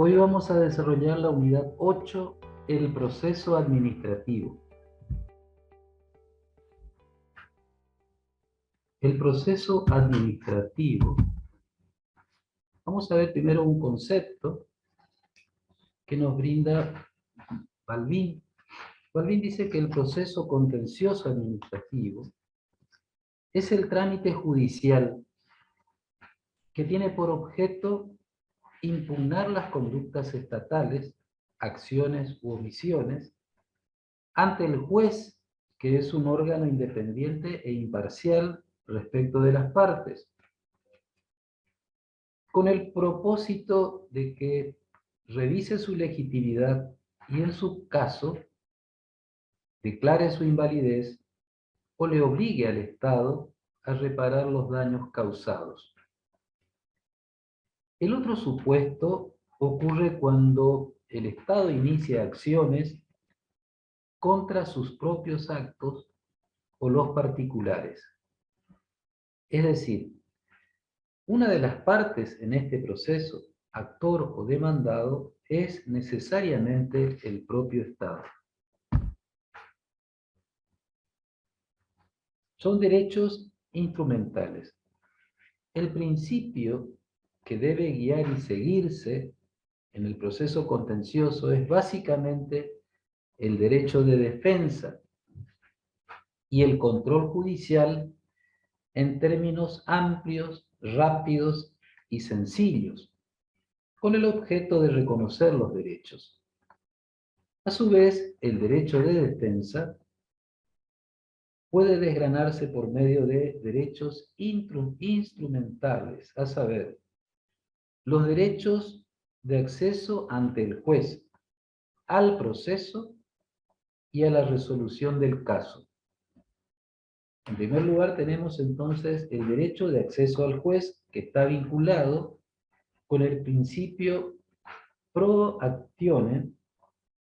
Hoy vamos a desarrollar la unidad 8, el proceso administrativo. El proceso administrativo, vamos a ver primero un concepto que nos brinda Balbín. Balbín dice que el proceso contencioso administrativo es el trámite judicial que tiene por objeto impugnar las conductas estatales, acciones u omisiones, ante el juez, que es un órgano independiente e imparcial respecto de las partes, con el propósito de que revise su legitimidad y, en su caso, declare su invalidez o le obligue al Estado a reparar los daños causados. El otro supuesto ocurre cuando el Estado inicia acciones contra sus propios actos o los particulares. Es decir, una de las partes en este proceso, actor o demandado, es necesariamente el propio Estado. Son derechos instrumentales. El principio que debe guiar y seguirse en el proceso contencioso es básicamente el derecho de defensa y el control judicial en términos amplios, rápidos y sencillos, con el objeto de reconocer los derechos. A su vez, el derecho de defensa puede desgranarse por medio de derechos instrumentales, a saber, los derechos de acceso ante el juez, al proceso y a la resolución del caso. En primer lugar, tenemos entonces el derecho de acceso al juez, que está vinculado con el principio pro actione,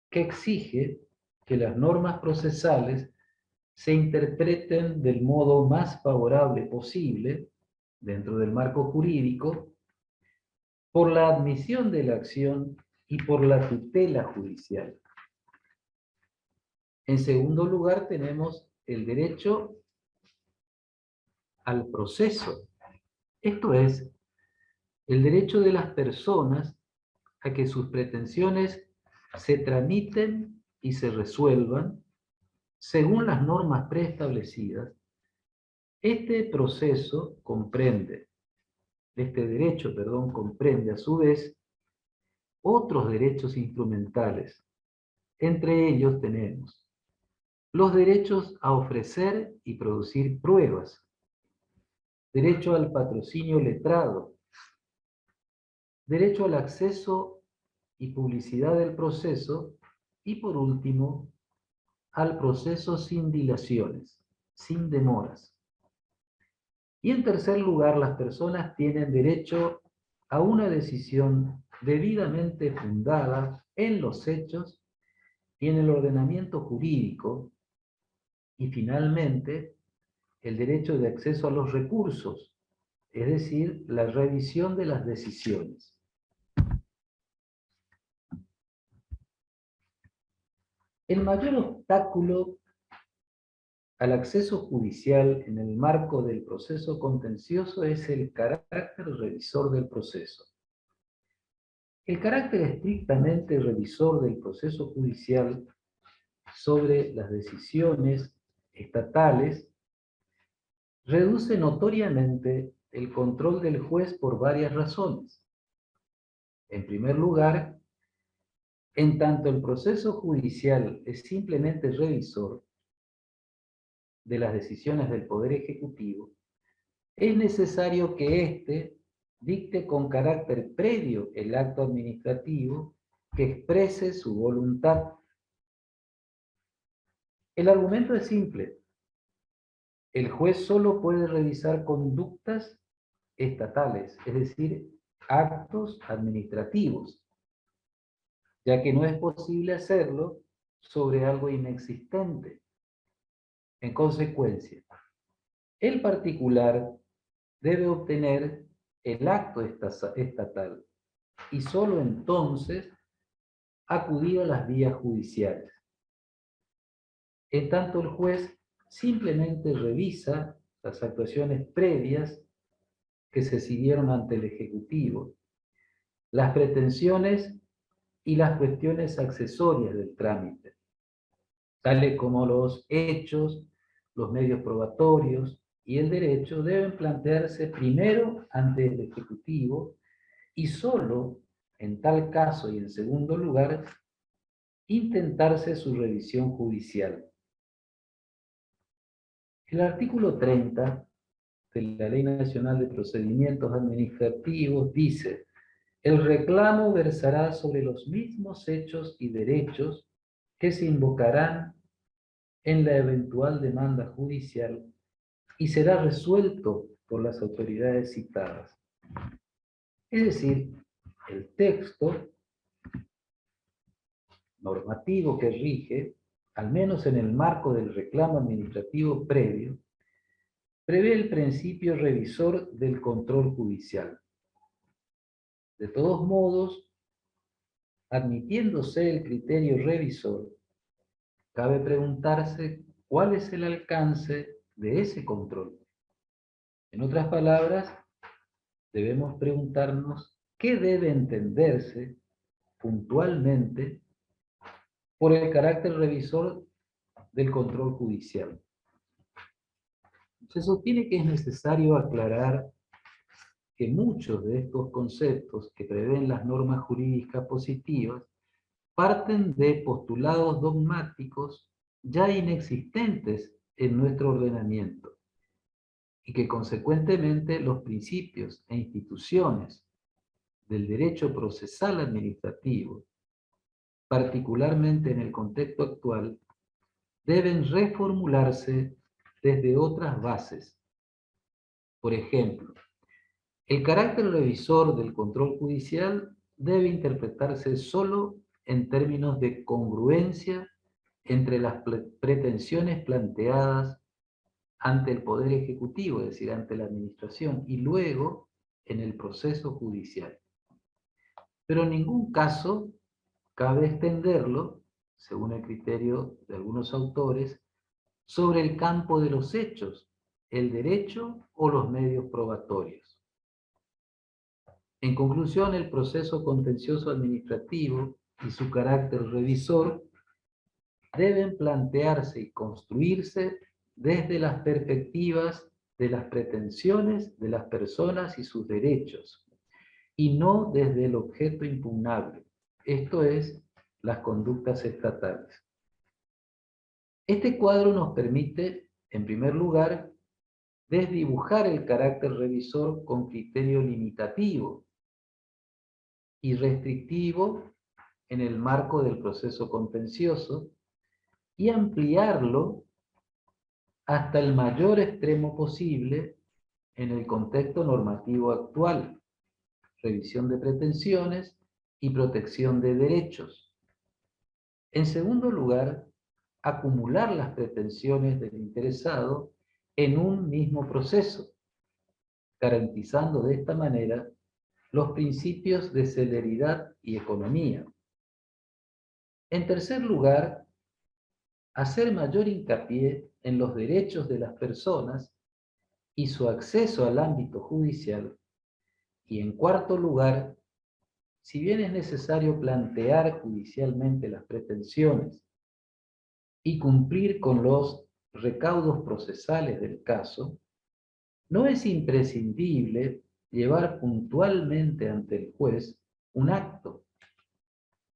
que exige que las normas procesales se interpreten del modo más favorable posible, dentro del marco jurídico, por la admisión de la acción y por la tutela judicial. En segundo lugar, tenemos el derecho al proceso. Esto es, el derecho de las personas a que sus pretensiones se tramiten y se resuelvan según las normas preestablecidas. Este derecho comprende a su vez otros derechos instrumentales. Entre ellos tenemos los derechos a ofrecer y producir pruebas, derecho al patrocinio letrado, derecho al acceso y publicidad del proceso y, por último, al proceso sin dilaciones, sin demoras. Y en tercer lugar, las personas tienen derecho a una decisión debidamente fundada en los hechos y en el ordenamiento jurídico. Y finalmente, el derecho de acceso a los recursos, es decir, la revisión de las decisiones. El mayor obstáculo al acceso judicial en el marco del proceso contencioso es el carácter revisor del proceso. El carácter estrictamente revisor del proceso judicial sobre las decisiones estatales reduce notoriamente el control del juez por varias razones. En primer lugar, en tanto el proceso judicial es simplemente revisor de las decisiones del Poder Ejecutivo, es necesario que éste dicte con carácter previo el acto administrativo que exprese su voluntad. El argumento es simple. El juez solo puede revisar conductas estatales, es decir, actos administrativos, ya que no es posible hacerlo sobre algo inexistente. En consecuencia, el particular debe obtener el acto estatal, y solo entonces acudir a las vías judiciales. En tanto, el juez simplemente revisa las actuaciones previas que se siguieron ante el Ejecutivo, las pretensiones y las cuestiones accesorias del trámite, tales como los hechos, los medios probatorios y el derecho deben plantearse primero ante el Ejecutivo y solo en tal caso y en segundo lugar, intentarse su revisión judicial. El artículo 30 de la Ley Nacional de Procedimientos Administrativos dice: el reclamo versará sobre los mismos hechos y derechos que se invocarán en la eventual demanda judicial y será resuelto por las autoridades citadas. Es decir, el texto normativo que rige, al menos en el marco del reclamo administrativo previo, prevé el principio revisor del control judicial. De todos modos, admitiéndose el criterio revisor, cabe preguntarse cuál es el alcance de ese control. En otras palabras, debemos preguntarnos qué debe entenderse puntualmente por el carácter revisor del control judicial. Se sostiene que es necesario aclarar que muchos de estos conceptos que prevén las normas jurídicas positivas parten de postulados dogmáticos ya inexistentes en nuestro ordenamiento y que consecuentemente los principios e instituciones del derecho procesal administrativo, particularmente en el contexto actual, deben reformularse desde otras bases. Por ejemplo, el carácter revisor del control judicial debe interpretarse solo en términos de congruencia entre las pretensiones planteadas ante el Poder Ejecutivo, es decir, ante la Administración, y luego en el proceso judicial. Pero en ningún caso cabe extenderlo, según el criterio de algunos autores, sobre el campo de los hechos, el derecho o los medios probatorios. En conclusión, el proceso contencioso administrativo y su carácter revisor deben plantearse y construirse desde las perspectivas de las pretensiones de las personas y sus derechos, y no desde el objeto impugnable, esto es, las conductas estatales. Este cuadro nos permite, en primer lugar, desdibujar el carácter revisor con criterio limitativo y restrictivo en el marco del proceso contencioso y ampliarlo hasta el mayor extremo posible en el contexto normativo actual, revisión de pretensiones y protección de derechos. En segundo lugar, acumular las pretensiones del interesado en un mismo proceso, garantizando de esta manera los principios de celeridad y economía. En tercer lugar, hacer mayor hincapié en los derechos de las personas y su acceso al ámbito judicial. Y en cuarto lugar, si bien es necesario plantear judicialmente las pretensiones y cumplir con los recaudos procesales del caso, no es imprescindible llevar puntualmente ante el juez un acto.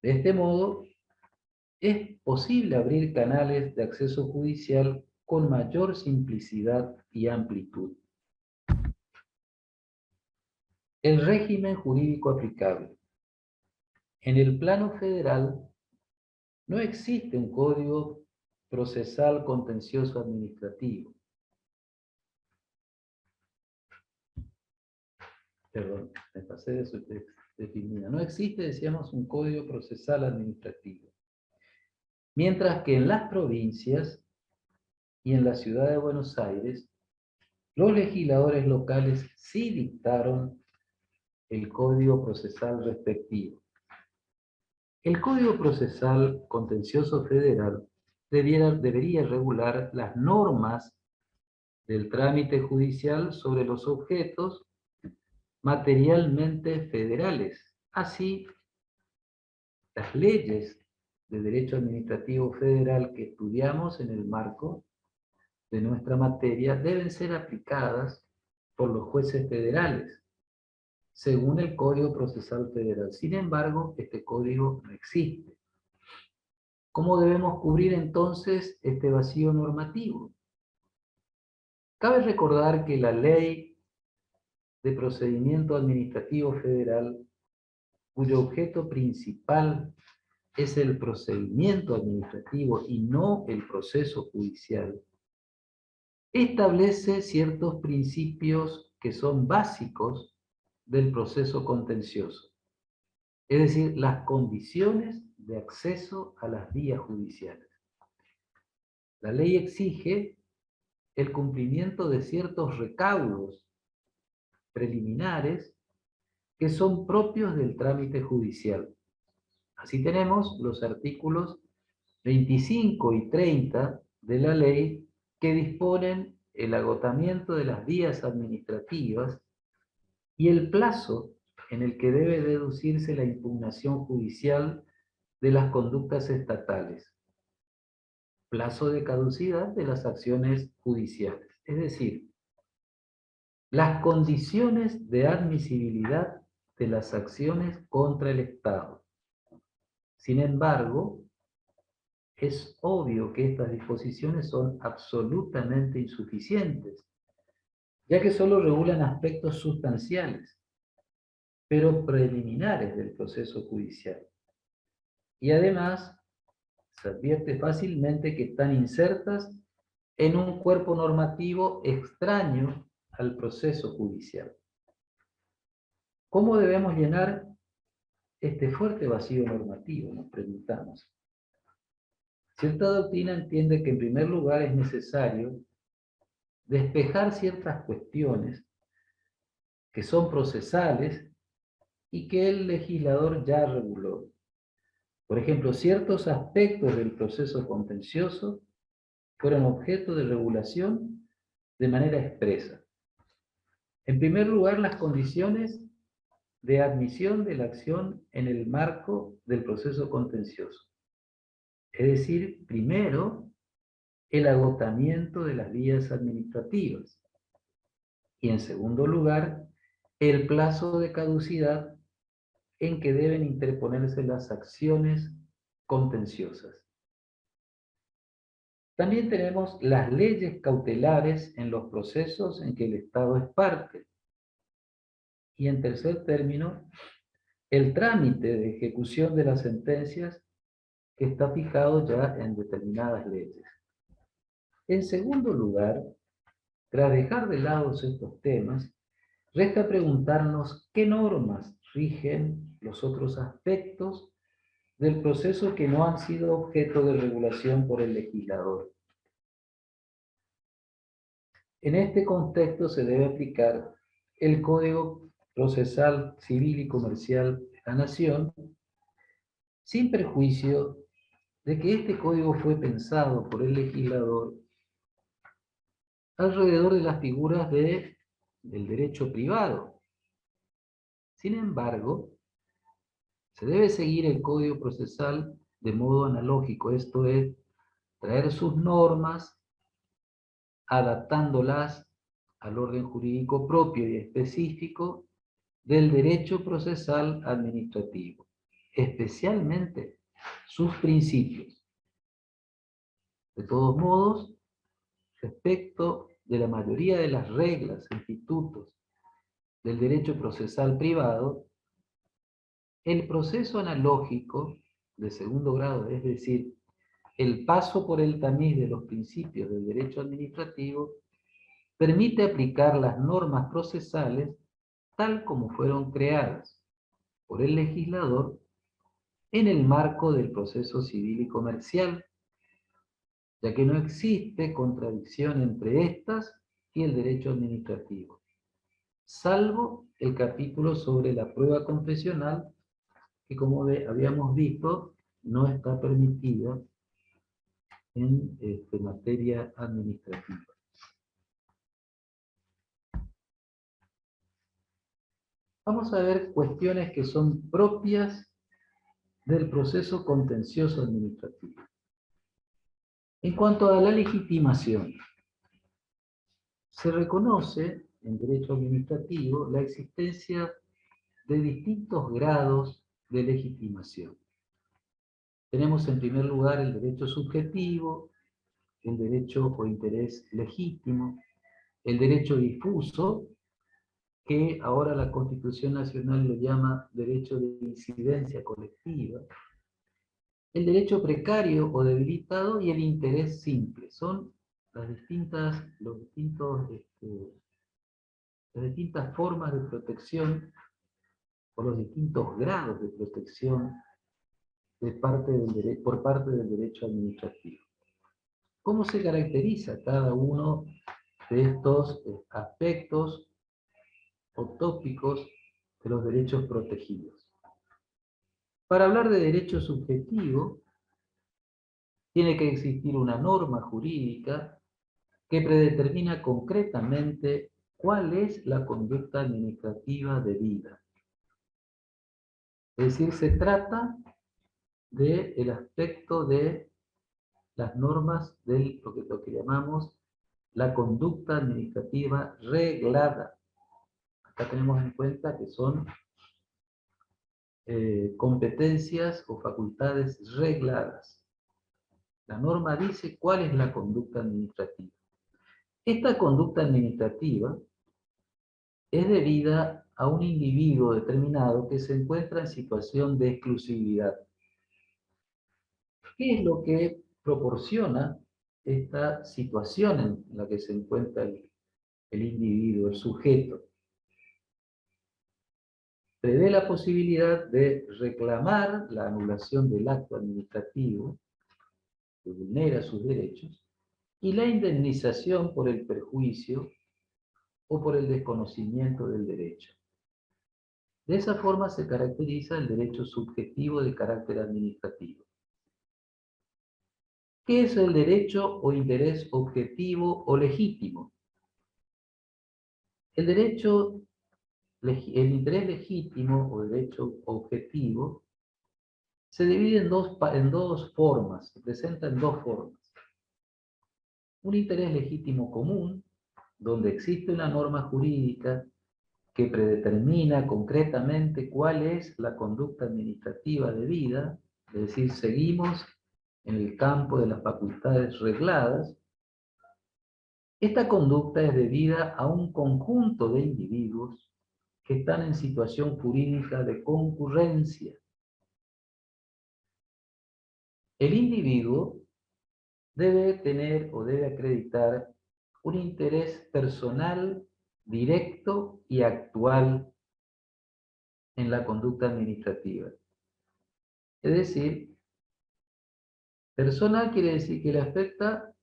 De este modo, es posible abrir canales de acceso judicial con mayor simplicidad y amplitud. El régimen jurídico aplicable. En el plano federal, no existe un código procesal contencioso administrativo. Perdón, me pasé de su definida. No existe, decíamos, un código procesal administrativo. Mientras que en las provincias y en la ciudad de Buenos Aires, los legisladores locales sí dictaron el Código Procesal respectivo. El Código Procesal Contencioso Federal debería regular las normas del trámite judicial sobre los objetos materialmente federales. Así, las leyes de derecho administrativo federal que estudiamos en el marco de nuestra materia deben ser aplicadas por los jueces federales, según el Código Procesal Federal. Sin embargo, este código no existe. ¿Cómo debemos cubrir entonces este vacío normativo? Cabe recordar que la Ley de Procedimiento Administrativo Federal, cuyo objeto principal es el procedimiento administrativo y no el proceso judicial, establece ciertos principios que son básicos del proceso contencioso, es decir, las condiciones de acceso a las vías judiciales. La ley exige el cumplimiento de ciertos recaudos preliminares que son propios del trámite judicial. Así tenemos los artículos 25 y 30 de la ley que disponen el agotamiento de las vías administrativas y el plazo en el que debe deducirse la impugnación judicial de las conductas estatales, plazo de caducidad de las acciones judiciales, es decir, las condiciones de admisibilidad de las acciones contra el Estado. Sin embargo, es obvio que estas disposiciones son absolutamente insuficientes, ya que solo regulan aspectos sustanciales, pero preliminares del proceso judicial. Y además, se advierte fácilmente que están insertas en un cuerpo normativo extraño al proceso judicial. ¿Cómo debemos llenar este fuerte vacío normativo?, nos preguntamos. Cierta doctrina entiende que en primer lugar es necesario despejar ciertas cuestiones que son procesales y que el legislador ya reguló. Por ejemplo, ciertos aspectos del proceso contencioso fueron objeto de regulación de manera expresa. En primer lugar, las condiciones de admisión de la acción en el marco del proceso contencioso. Es decir, primero, el agotamiento de las vías administrativas. Y en segundo lugar, el plazo de caducidad en que deben interponerse las acciones contenciosas. También tenemos las leyes cautelares en los procesos en que el Estado es parte. Y en tercer término, el trámite de ejecución de las sentencias que está fijado ya en determinadas leyes. En segundo lugar, tras dejar de lado estos temas, resta preguntarnos qué normas rigen los otros aspectos del proceso que no han sido objeto de regulación por el legislador. En este contexto se debe aplicar el Código Procesal Civil y Comercial de la Nación, sin perjuicio de que este código fue pensado por el legislador alrededor de las figuras del derecho privado. Sin embargo, se debe seguir el Código Procesal de modo analógico, esto es, traer sus normas, adaptándolas al orden jurídico propio y específico del derecho procesal administrativo, especialmente sus principios. De todos modos, respecto de la mayoría de las reglas e institutos del derecho procesal privado, el proceso analógico de segundo grado, es decir, el paso por el tamiz de los principios del derecho administrativo, permite aplicar las normas procesales tal como fueron creadas por el legislador en el marco del proceso civil y comercial, ya que no existe contradicción entre estas y el derecho administrativo. salvo el capítulo sobre la prueba confesional, que como habíamos visto, no está permitida en materia administrativa. Vamos a ver cuestiones que son propias del proceso contencioso administrativo. En cuanto a la legitimación, se reconoce en derecho administrativo la existencia de distintos grados de legitimación. Tenemos en primer lugar el derecho subjetivo, el derecho o interés legítimo, el derecho difuso, que ahora la Constitución Nacional lo llama derecho de incidencia colectiva, el derecho precario o debilitado y el interés simple. Son las distintas formas de protección o los distintos grados de protección por parte del derecho administrativo. ¿Cómo se caracteriza cada uno de estos aspectos o tópicos de los derechos protegidos? Para hablar de derecho subjetivo, tiene que existir una norma jurídica que predetermina concretamente cuál es la conducta administrativa debida. Es decir, se trata del aspecto de las normas de lo que llamamos la conducta administrativa reglada. Acá tenemos en cuenta que son competencias o facultades regladas. La norma dice cuál es la conducta administrativa. Esta conducta administrativa es debida a un individuo determinado que se encuentra en situación de exclusividad. ¿Qué es lo que proporciona esta situación en la que se encuentra el individuo, el sujeto? Prevé la posibilidad de reclamar la anulación del acto administrativo que vulnera sus derechos y la indemnización por el perjuicio o por el desconocimiento del derecho. De esa forma se caracteriza el derecho subjetivo de carácter administrativo. ¿Qué es el derecho o interés objetivo o legítimo? El interés legítimo o derecho objetivo se divide en dos formas, se presenta en dos formas. Un interés legítimo común, donde existe una norma jurídica que predetermina concretamente cuál es la conducta administrativa debida, es decir, seguimos en el campo de las facultades regladas. Esta conducta es debida a un conjunto de individuos que están en situación jurídica de concurrencia. El individuo debe tener o debe acreditar un interés personal, directo y actual en la conducta administrativa. Es decir, personal quiere decir que le afecta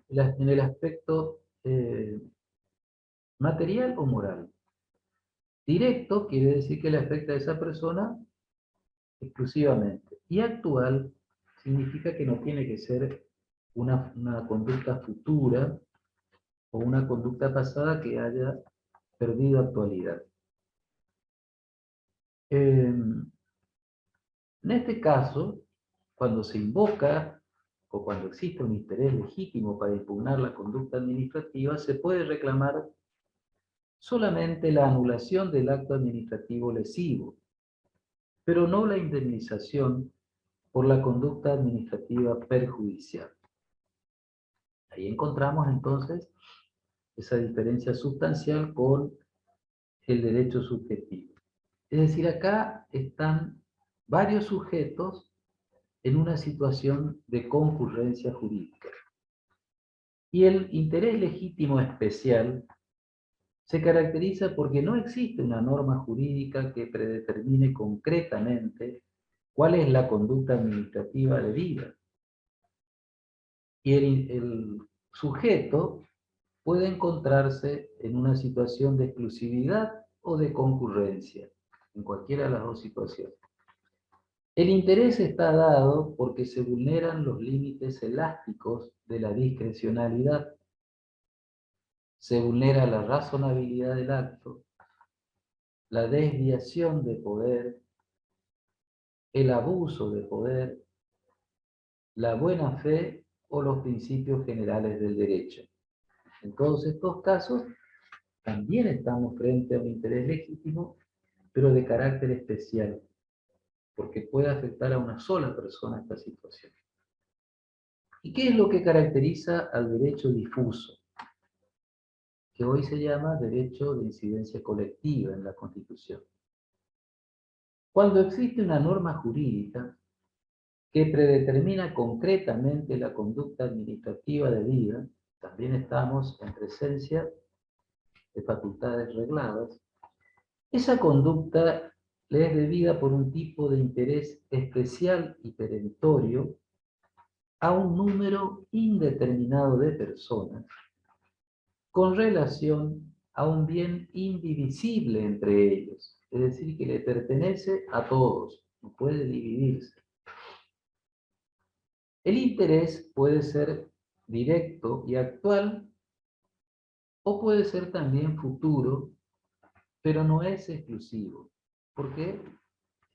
en el aspecto material o moral. Directo quiere decir que le afecta a esa persona exclusivamente. Y actual significa que no tiene que ser una conducta futura o una conducta pasada que haya perdido actualidad. En este caso, cuando se invoca o cuando existe un interés legítimo para impugnar la conducta administrativa, se puede reclamar solamente la anulación del acto administrativo lesivo, pero no la indemnización por la conducta administrativa perjudicial. Ahí encontramos entonces esa diferencia sustancial con el derecho subjetivo. Es decir, acá están varios sujetos en una situación de concurrencia jurídica. Y el interés legítimo especial se caracteriza porque no existe una norma jurídica que predetermine concretamente cuál es la conducta administrativa debida. Y el sujeto puede encontrarse en una situación de exclusividad o de concurrencia, en cualquiera de las dos situaciones. El interés está dado porque se vulneran los límites elásticos de la discrecionalidad, se vulnera la razonabilidad del acto, la desviación de poder, el abuso de poder, la buena fe o los principios generales del derecho. En todos estos casos, también estamos frente a un interés legítimo, pero de carácter especial, porque puede afectar a una sola persona esta situación. ¿Y qué es lo que caracteriza al derecho difuso? Que hoy se llama derecho de incidencia colectiva en la Constitución. Cuando existe una norma jurídica que predetermina concretamente la conducta administrativa debida, también estamos en presencia de facultades regladas, esa conducta le es debida por un tipo de interés especial y perentorio a un número indeterminado de personas con relación a un bien indivisible entre ellos, es decir, que le pertenece a todos, no puede dividirse. El interés puede ser directo y actual o puede ser también futuro, pero no es exclusivo, porque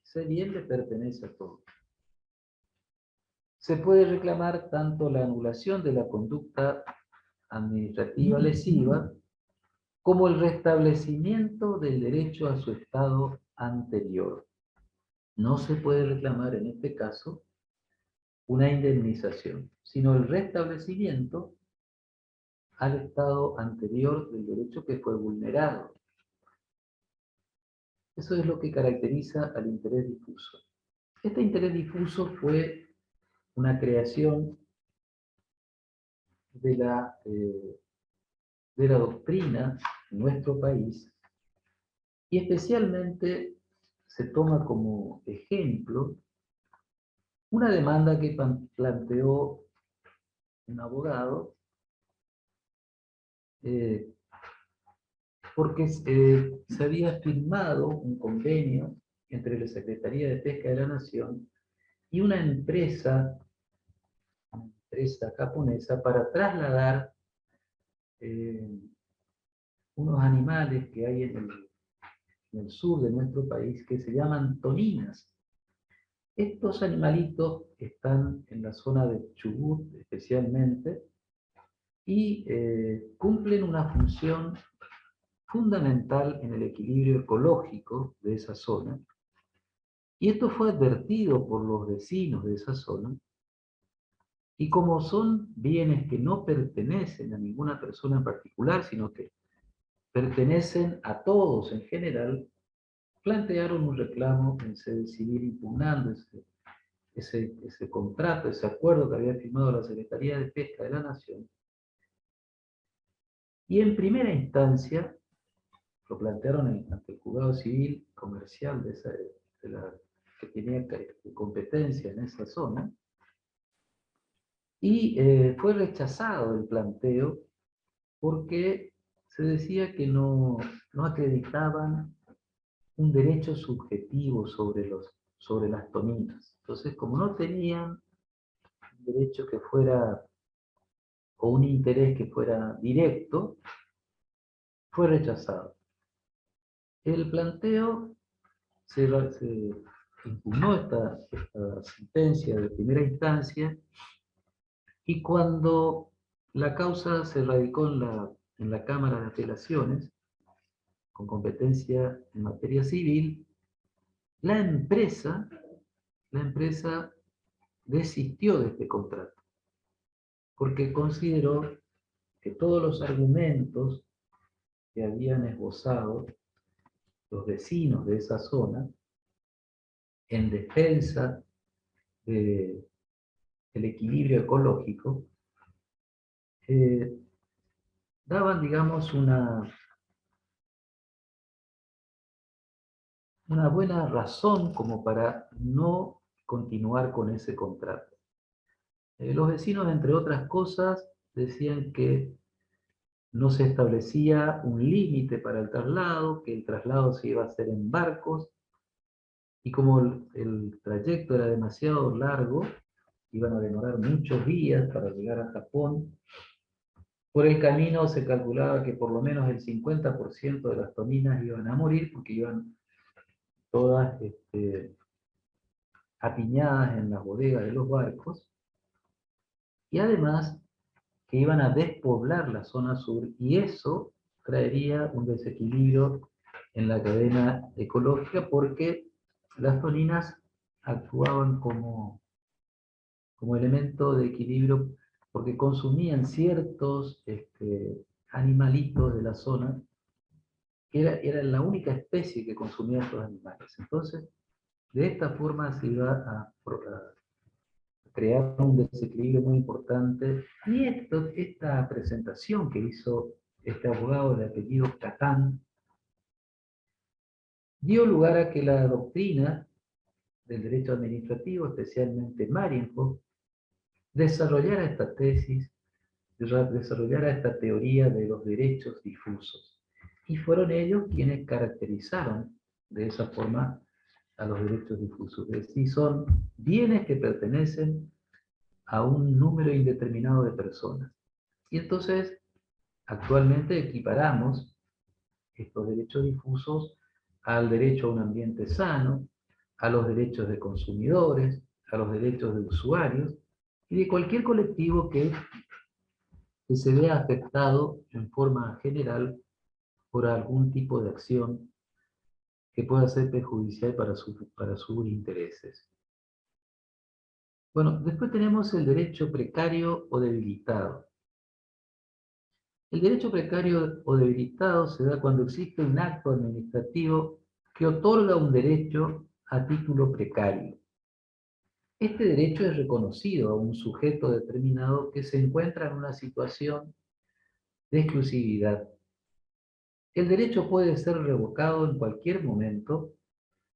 ese bien le pertenece a todos. Se puede reclamar tanto la anulación de la conducta administrativa lesiva como el restablecimiento del derecho a su estado anterior. No se puede reclamar en este caso una indemnización, sino el restablecimiento al estado anterior del derecho que fue vulnerado. Eso es lo que caracteriza al interés difuso. Este interés difuso fue una creación de la doctrina en nuestro país, y especialmente se toma como ejemplo una demanda que planteó un abogado porque se había firmado un convenio entre la Secretaría de Pesca de la Nación y una empresa japonesa para trasladar unos animales que hay en el sur de nuestro país que se llaman toninas. Estos animalitos están en la zona de Chubut especialmente y cumplen una función fundamental en el equilibrio ecológico de esa zona. Y esto fue advertido por los vecinos de esa zona, y como son bienes que no pertenecen a ninguna persona en particular, sino que pertenecen a todos en general, plantearon un reclamo en sede civil impugnando ese contrato, ese acuerdo que había firmado la Secretaría de Pesca de la Nación. Y en primera instancia lo plantearon ante el juzgado civil comercial que tenía competencia en esa zona, y fue rechazado el planteo porque se decía que no acreditaban un derecho subjetivo sobre las toninas. Entonces, como no tenían un derecho que fuera, o un interés que fuera directo, fue rechazado. El planteo se impugnó esta sentencia de primera instancia, y cuando la causa se radicó en la Cámara de Apelaciones, con competencia en materia civil, la empresa desistió de este contrato, porque consideró que todos los argumentos que habían esbozado los vecinos de esa zona en defensa del equilibrio ecológico daban, digamos, una buena razón como para no continuar con ese contrato. Los vecinos, entre otras cosas, decían que no se establecía un límite para el traslado, que el traslado se iba a hacer en barcos, y como el trayecto era demasiado largo, iban a demorar muchos días para llegar a Japón. Por el camino se calculaba que por lo menos el 50% de las toninas iban a morir porque iban todas apiñadas en las bodegas de los barcos, y además que iban a despoblar la zona sur, y eso traería un desequilibrio en la cadena ecológica porque las toninas actuaban como elemento de equilibrio porque consumían ciertos animalitos de la zona, que era la única especie que consumía estos animales. Entonces, de esta forma se iba a crear un desequilibrio muy importante. Y esta presentación que hizo este abogado de apellido Catán dio lugar a que la doctrina del derecho administrativo, especialmente Marienhof, desarrollara esta tesis, desarrollara esta teoría de los derechos difusos. Y fueron ellos quienes caracterizaron de esa forma a los derechos difusos. Es decir, son bienes que pertenecen a un número indeterminado de personas. Y entonces, actualmente equiparamos estos derechos difusos al derecho a un ambiente sano, a los derechos de consumidores, a los derechos de usuarios y de cualquier colectivo que se vea afectado en forma general por algún tipo de acción que pueda ser perjudicial para sus intereses. Bueno, después tenemos el derecho precario o debilitado. El derecho precario o debilitado se da cuando existe un acto administrativo que otorga un derecho a título precario. Este derecho es reconocido a un sujeto determinado que se encuentra en una situación de exclusividad. El derecho puede ser revocado en cualquier momento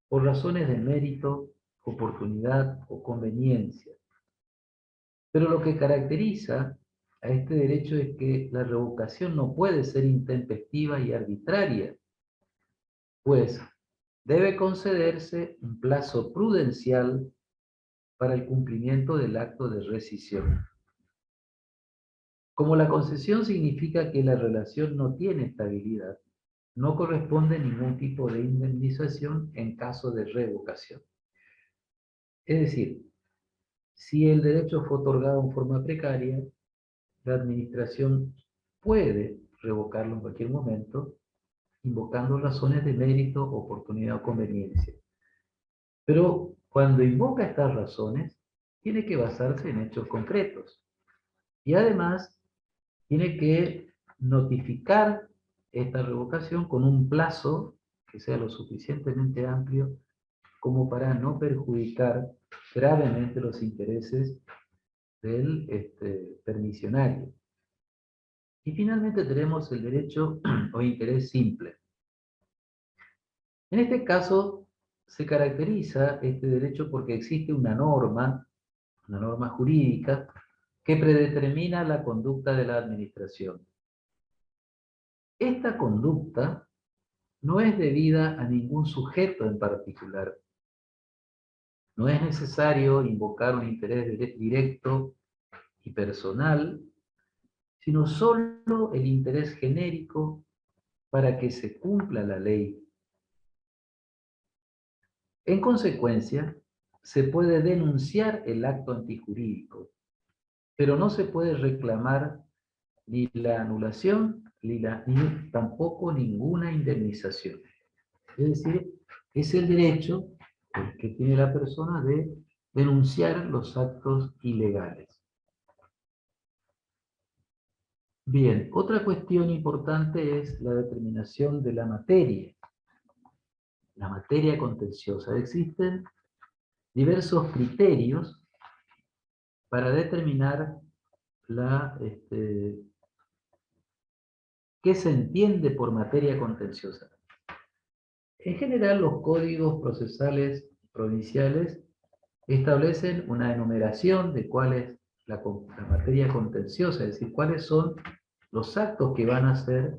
por razones de mérito, oportunidad o conveniencia. Pero lo que caracteriza a este derecho es que la revocación no puede ser intempestiva y arbitraria, pues debe concederse un plazo prudencial para el cumplimiento del acto de rescisión. Como la concesión significa que la relación no tiene estabilidad, no corresponde ningún tipo de indemnización en caso de revocación. Es decir, si el derecho fue otorgado en forma precaria, la administración puede revocarlo en cualquier momento, invocando razones de mérito, oportunidad o conveniencia. Pero cuando invoca estas razones, tiene que basarse en hechos concretos. Y además, tiene que notificar esta revocación con un plazo que sea lo suficientemente amplio como para no perjudicar gravemente los intereses del permisionario. Y finalmente tenemos el derecho o interés simple. En este caso, se caracteriza este derecho porque existe una norma jurídica, que predetermina la conducta de la administración. Esta conducta no es debida a ningún sujeto en particular. No es necesario invocar un interés directo y personal, sino solo el interés genérico para que se cumpla la ley. En consecuencia, se puede denunciar el acto antijurídico, pero no se puede reclamar ni la anulación ni tampoco ninguna indemnización. Es decir, es el derecho que tiene la persona de denunciar los actos ilegales. Bien, otra cuestión importante es la determinación de la materia contenciosa. Existen diversos criterios para determinar qué se entiende por materia contenciosa. En general, los códigos procesales provinciales establecen una enumeración de cuál es la materia contenciosa, es decir, cuáles son los actos que van a ser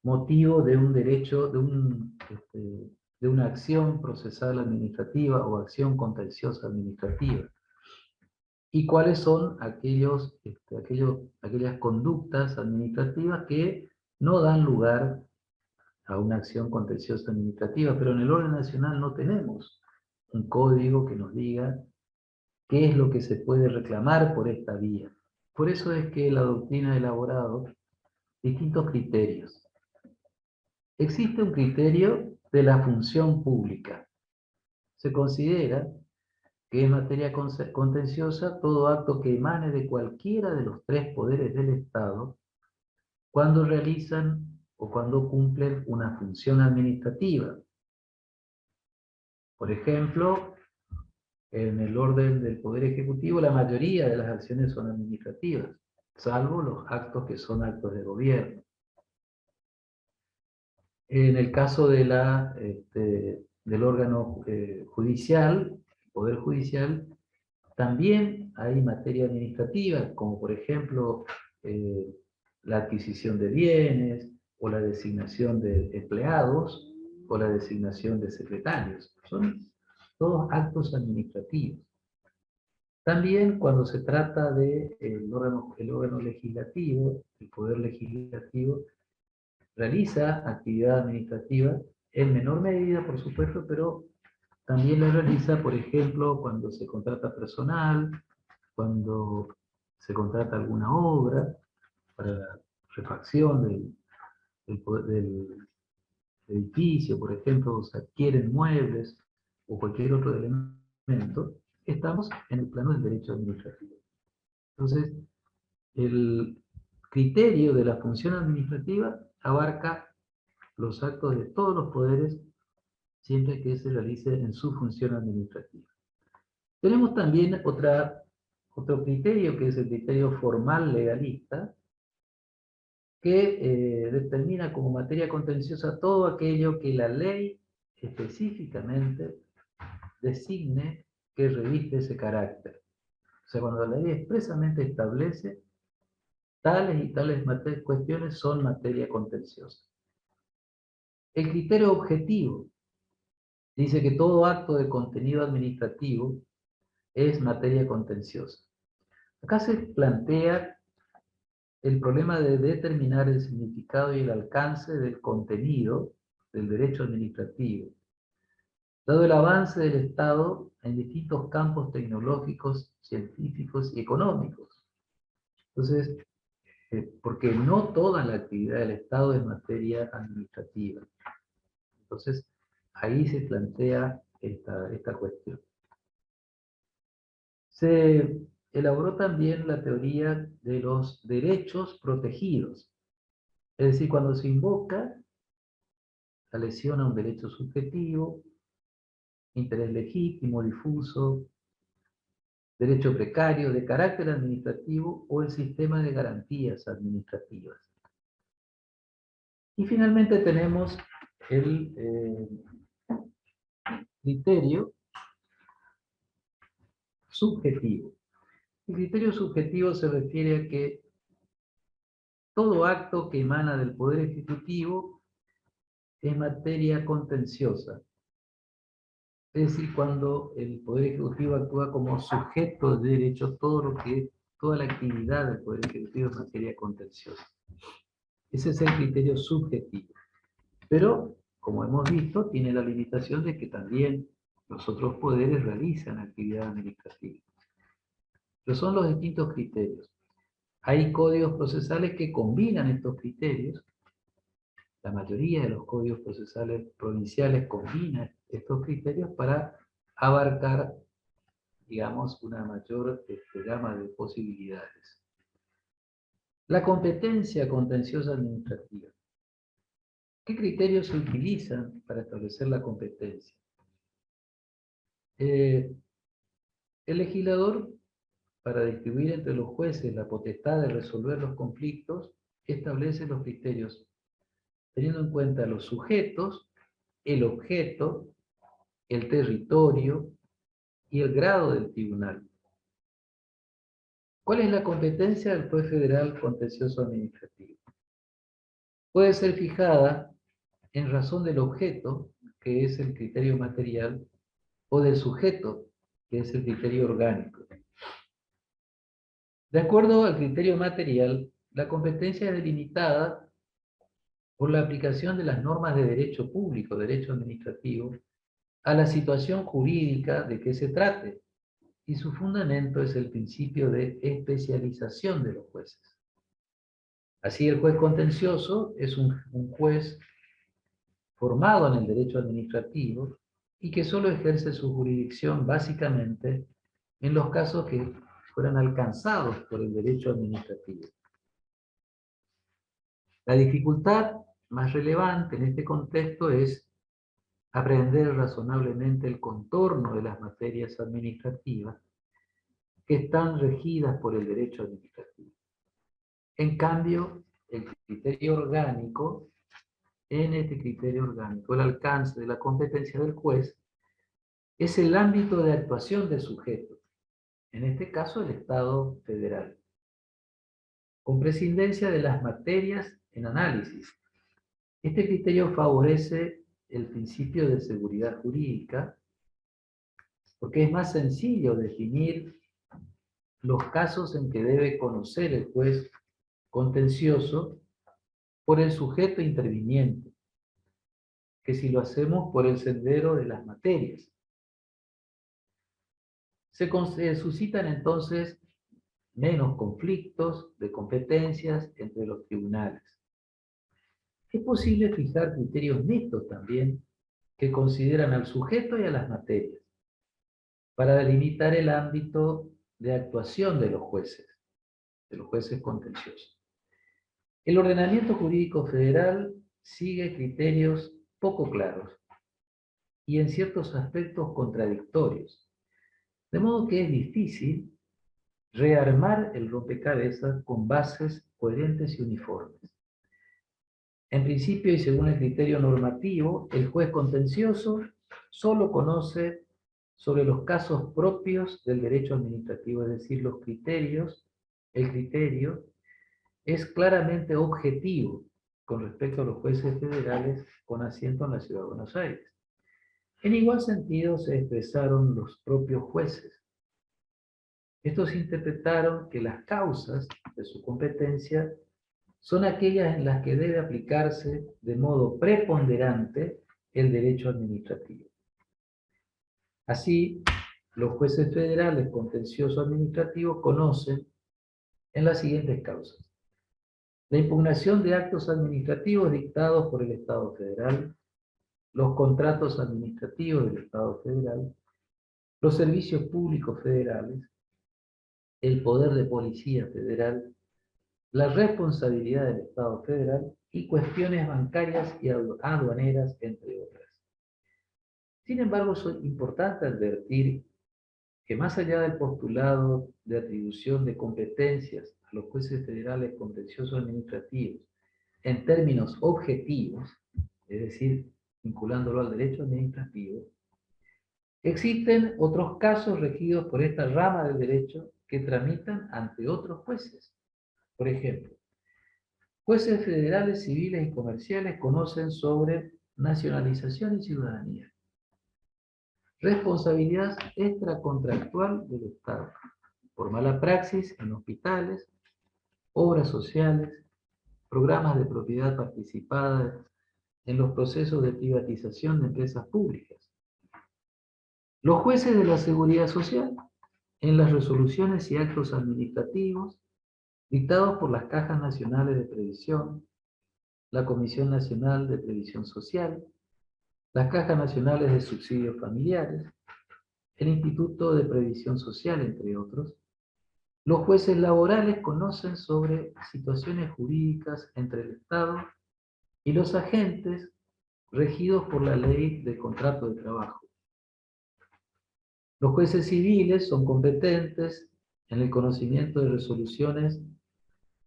motivo de un derecho, de una acción procesal administrativa o acción contenciosa administrativa. Y cuáles son aquellas conductas administrativas que no dan lugar a una acción contenciosa administrativa, pero en el orden nacional no tenemos un código que nos diga qué es lo que se puede reclamar por esta vía. Por eso es que la doctrina ha elaborado distintos criterios. Existe un criterio de la función pública. Se considera que es materia contenciosa todo acto que emane de cualquiera de los tres poderes del Estado cuando realizan o cuando cumplen una función administrativa. Por ejemplo, en el orden del Poder Ejecutivo, la mayoría de las acciones son administrativas, salvo los actos que son actos de gobierno. En el caso de del órgano judicial, Poder Judicial, también hay materia administrativa, como por ejemplo la adquisición de bienes, o la designación de empleados, o la designación de secretarios. Son todos actos administrativos. También cuando se trata de el órgano legislativo, el Poder Legislativo, realiza actividad administrativa en menor medida, por supuesto, pero también la realiza, por ejemplo, cuando se contrata personal, cuando se contrata alguna obra para la refacción del edificio, por ejemplo, se adquieren muebles o cualquier otro elemento, estamos en el plano del derecho administrativo. Entonces, el criterio de la función administrativa abarca los actos de todos los poderes siempre que se realice en su función administrativa. Tenemos también otro criterio, que es el criterio formal legalista, que determina como materia contenciosa todo aquello que la ley específicamente designe que reviste ese carácter. O sea, cuando la ley expresamente establece tales y tales cuestiones son materia contenciosa. El criterio objetivo dice que todo acto de contenido administrativo es materia contenciosa. Acá se plantea el problema de determinar el significado y el alcance del contenido del derecho administrativo, dado el avance del Estado en distintos campos tecnológicos, científicos y económicos. Entonces, porque no toda la actividad del Estado es materia administrativa. Entonces, ahí se plantea esta cuestión. Se elaboró también la teoría de los derechos protegidos. Es decir, cuando se invoca la lesión a un derecho subjetivo, interés legítimo, difuso, derecho precario, de carácter administrativo o el sistema de garantías administrativas. Y finalmente tenemos el criterio subjetivo. El criterio subjetivo se refiere a que todo acto que emana del Poder Ejecutivo es materia contenciosa. Es decir, cuando el Poder Ejecutivo actúa como sujeto de derecho, toda la actividad del Poder Ejecutivo es materia contenciosa. Ese es el criterio subjetivo. Pero, como hemos visto, tiene la limitación de que también los otros poderes realizan actividad administrativa. Pero son los distintos criterios. Hay códigos procesales que combinan estos criterios. La mayoría de los códigos procesales provinciales combinan estos criterios para abarcar, digamos, una mayor gama de posibilidades. La competencia contenciosa administrativa. ¿Qué criterios se utilizan para establecer la competencia? El legislador, para distribuir entre los jueces la potestad de resolver los conflictos, establece los criterios teniendo en cuenta los sujetos, el objeto, el territorio y el grado del tribunal. ¿Cuál es la competencia del juez federal contencioso administrativo? Puede ser fijada en razón del objeto, que es el criterio material, o del sujeto, que es el criterio orgánico. De acuerdo al criterio material, la competencia es delimitada por la aplicación de las normas de derecho público, derecho administrativo, a la situación jurídica de que se trate, y su fundamento es el principio de especialización de los jueces. Así, el juez contencioso es un juez formado en el derecho administrativo y que solo ejerce su jurisdicción básicamente en los casos que fueran alcanzados por el derecho administrativo. La dificultad más relevante en este contexto es aprender razonablemente el contorno de las materias administrativas que están regidas por el derecho administrativo. En cambio, el criterio orgánico, en este criterio orgánico, el alcance de la competencia del juez es el ámbito de actuación del sujeto, en este caso el Estado federal, con prescindencia de las materias en análisis. Este criterio favorece el principio de seguridad jurídica porque es más sencillo definir los casos en que debe conocer el juez contencioso por el sujeto interviniente, que si lo hacemos por el sendero de las materias. Se suscitan entonces menos conflictos de competencias entre los tribunales. Es posible fijar criterios mixtos también que consideran al sujeto y a las materias para delimitar el ámbito de actuación de los jueces contenciosos. El ordenamiento jurídico federal sigue criterios poco claros y en ciertos aspectos contradictorios, de modo que es difícil rearmar el rompecabezas con bases coherentes y uniformes. En principio y según el criterio normativo, el juez contencioso solo conoce sobre los casos propios del derecho administrativo, es decir, los criterios, el criterio es claramente objetivo con respecto a los jueces federales con asiento en la Ciudad de Buenos Aires. En igual sentido se expresaron los propios jueces. Estos interpretaron que las causas de su competencia son aquellas en las que debe aplicarse de modo preponderante el derecho administrativo. Así, los jueces federales contencioso administrativos conocen en las siguientes causas: la impugnación de actos administrativos dictados por el Estado federal, los contratos administrativos del Estado federal, los servicios públicos federales, el poder de policía federal, la responsabilidad del Estado federal y cuestiones bancarias y aduaneras, entre otras. Sin embargo, es importante advertir que más allá del postulado de atribución de competencias a los jueces federales contenciosos administrativos en términos objetivos, es decir, vinculándolo al derecho administrativo, existen otros casos regidos por esta rama del derecho que tramitan ante otros jueces. Por ejemplo, jueces federales civiles y comerciales conocen sobre nacionalización y ciudadanía, responsabilidad extracontractual del Estado, por mala praxis en hospitales, obras sociales, programas de propiedad participada en los procesos de privatización de empresas públicas. Los jueces de la seguridad social, en las resoluciones y actos administrativos dictados por las Cajas Nacionales de Previsión, la Comisión Nacional de Previsión Social, las Cajas Nacionales de Subsidios Familiares, el Instituto de Previsión Social, entre otros. Los jueces laborales conocen sobre situaciones jurídicas entre el Estado y los agentes regidos por la ley de contrato de trabajo. Los jueces civiles son competentes en el conocimiento de resoluciones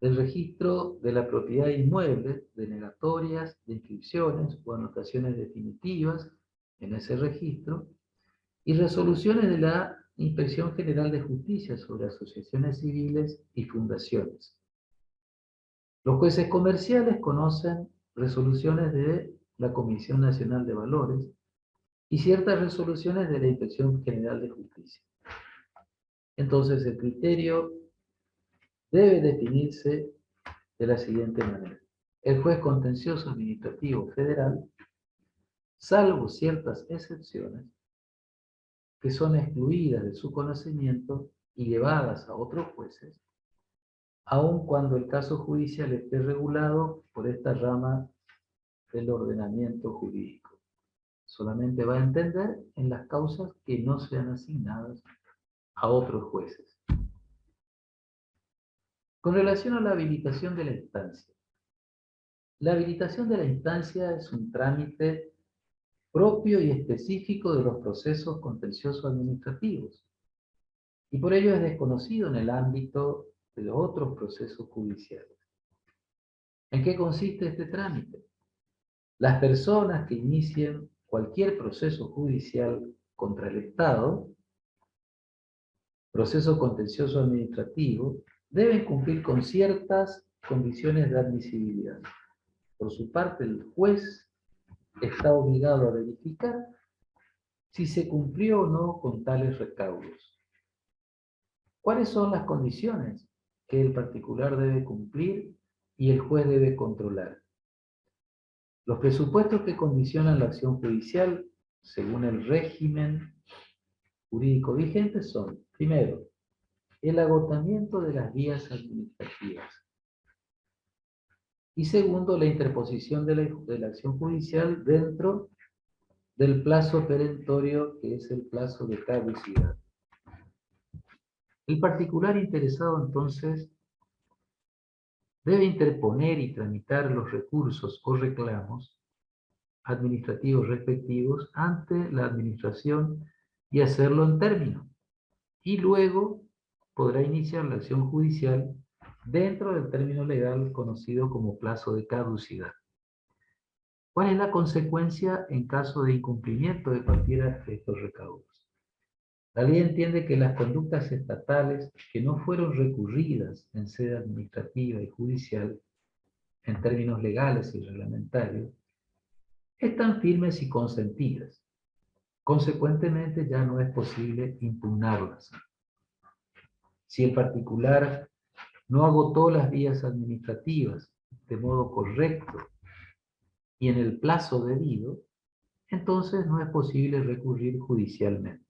del registro de la propiedad inmueble, denegatorias, de inscripciones o anotaciones definitivas en ese registro, y resoluciones de la Inspección General de Justicia sobre asociaciones civiles y fundaciones. Los jueces comerciales conocen resoluciones de la Comisión Nacional de Valores y ciertas resoluciones de la Inspección General de Justicia. Entonces, el criterio debe definirse de la siguiente manera. El juez contencioso administrativo federal, salvo ciertas excepciones que son excluidas de su conocimiento y llevadas a otros jueces, aun cuando el caso judicial esté regulado por esta rama del ordenamiento jurídico. Solamente va a entender en las causas que no sean asignadas a otros jueces. Con relación a la habilitación de la instancia. La habilitación de la instancia es un trámite propio y específico de los procesos contenciosos administrativos, y por ello es desconocido en el ámbito de los otros procesos judiciales. ¿En qué consiste este trámite? Las personas que inicien cualquier proceso judicial contra el Estado, proceso contencioso administrativo, deben cumplir con ciertas condiciones de admisibilidad. Por su parte, el juez está obligado a verificar si se cumplió o no con tales recaudos. ¿Cuáles son las condiciones que el particular debe cumplir y el juez debe controlar? Los presupuestos que condicionan la acción judicial, según el régimen jurídico vigente, son, primero, el agotamiento de las vías administrativas. Y segundo, la interposición de la acción judicial dentro del plazo perentorio, que es el plazo de caducidad. El particular interesado, entonces, debe interponer y tramitar los recursos o reclamos administrativos respectivos ante la administración y hacerlo en término. Y luego podrá iniciar la acción judicial dentro del término legal conocido como plazo de caducidad. ¿Cuál es la consecuencia en caso de incumplimiento de cualquiera de estos recaudos? La ley entiende que las conductas estatales que no fueron recurridas en sede administrativa y judicial, en términos legales y reglamentarios, están firmes y consentidas. Consecuentemente, ya no es posible impugnarlas. Si el particular no agotó las vías administrativas de modo correcto y en el plazo debido, entonces no es posible recurrir judicialmente.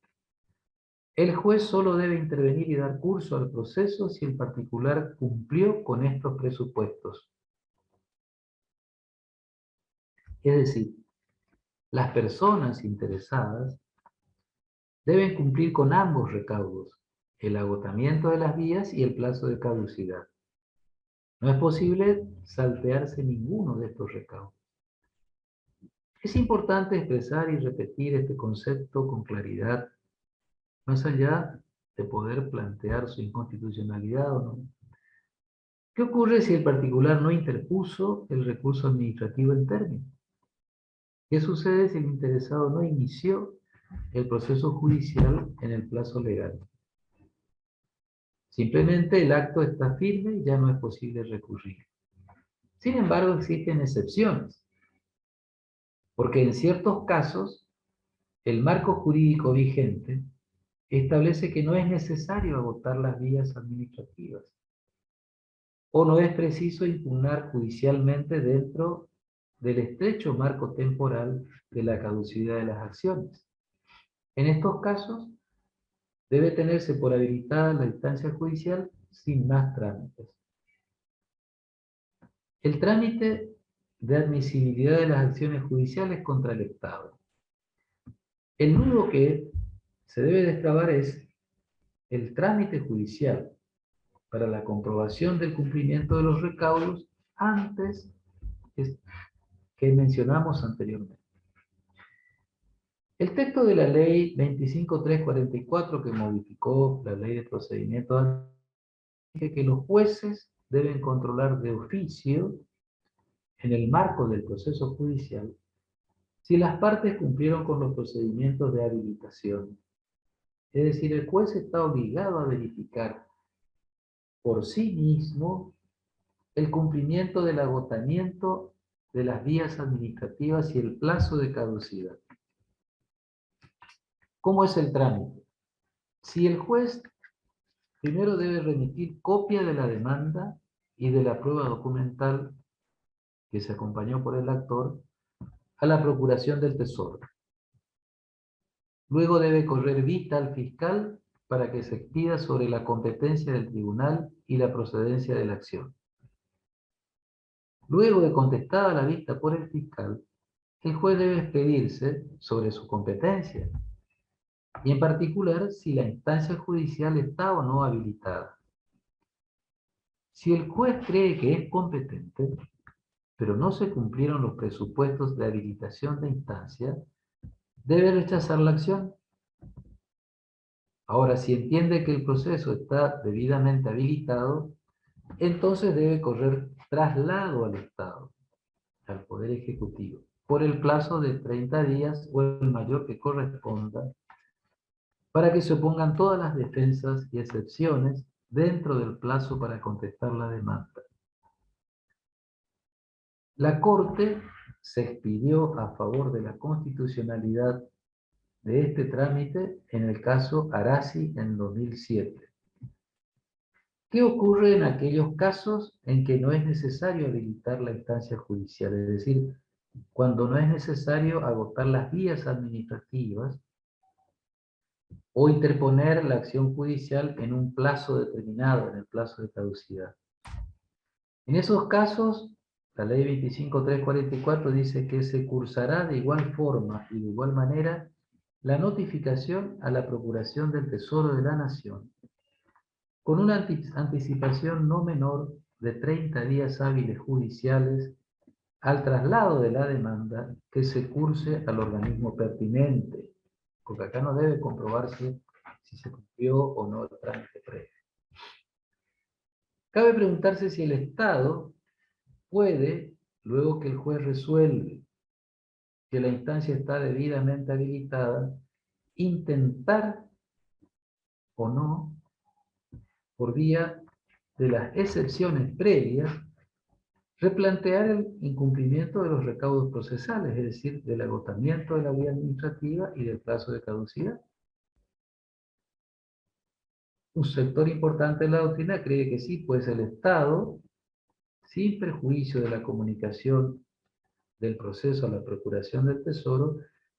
El juez solo debe intervenir y dar curso al proceso si el particular cumplió con estos presupuestos. Es decir, las personas interesadas deben cumplir con ambos recaudos, el agotamiento de las vías y el plazo de caducidad. No es posible saltearse ninguno de estos recaudos. Es importante expresar y repetir este concepto con claridad, más allá de poder plantear su inconstitucionalidad o no. ¿Qué ocurre si el particular no interpuso el recurso administrativo en término? ¿Qué sucede si el interesado no inició el proceso judicial en el plazo legal? Simplemente el acto está firme y ya no es posible recurrir. Sin embargo, existen excepciones, porque en ciertos casos el marco jurídico vigente establece que no es necesario agotar las vías administrativas o no es preciso impugnar judicialmente dentro del estrecho marco temporal de la caducidad de las acciones. En estos casos, debe tenerse por habilitada la instancia judicial sin más trámites. El trámite de admisibilidad de las acciones judiciales contra el Estado. El nudo que se debe destrabar es el trámite judicial para la comprobación del cumplimiento de los recaudos antes que mencionamos anteriormente. El texto de la ley 25.344 que modificó la ley de procedimiento dice que los jueces deben controlar de oficio, en el marco del proceso judicial, si las partes cumplieron con los procedimientos de habilitación Es decir, el juez está obligado a verificar por sí mismo el cumplimiento del agotamiento de las vías administrativas y el plazo de caducidad. ¿Cómo es el trámite? Si el juez primero debe remitir copia de la demanda y de la prueba documental que se acompañó por el actor a la Procuración del Tesoro. Luego debe correr vista al fiscal para que se expida sobre la competencia del tribunal y la procedencia de la acción. Luego de contestada la vista por el fiscal, el juez debe expedirse sobre su competencia y en particular si la instancia judicial está o no habilitada. Si el juez cree que es competente, pero no se cumplieron los presupuestos de habilitación de instancia, debe rechazar la acción. Ahora, si entiende que el proceso está debidamente habilitado, entonces debe correr traslado al Estado, al Poder Ejecutivo, por el plazo de 30 días o el mayor que corresponda, para que se opongan todas las defensas y excepciones dentro del plazo para contestar la demanda. La Corte se expidió a favor de la constitucionalidad de este trámite en el caso Arasi en 2007. ¿Qué ocurre en aquellos casos en que no es necesario habilitar la instancia judicial? Es decir, cuando no es necesario agotar las vías administrativas o interponer la acción judicial en un plazo determinado, en el plazo de caducidad. En esos casos, la ley 25.344 dice que se cursará de igual forma y de igual manera la notificación a la Procuración del Tesoro de la Nación, con una anticipación no menor de 30 días hábiles judiciales al traslado de la demanda que se curse al organismo pertinente, porque acá no debe comprobarse si se cumplió o no el trámite previo. Cabe preguntarse si el Estado puede, luego que el juez resuelve que la instancia está debidamente habilitada, intentar o no, por vía de las excepciones previas, replantear el incumplimiento de los recaudos procesales, es decir, del agotamiento de la vía administrativa y del plazo de caducidad. Un sector importante de la doctrina cree que sí, pues el Estado, sin perjuicio de la comunicación del proceso a la Procuración del Tesoro,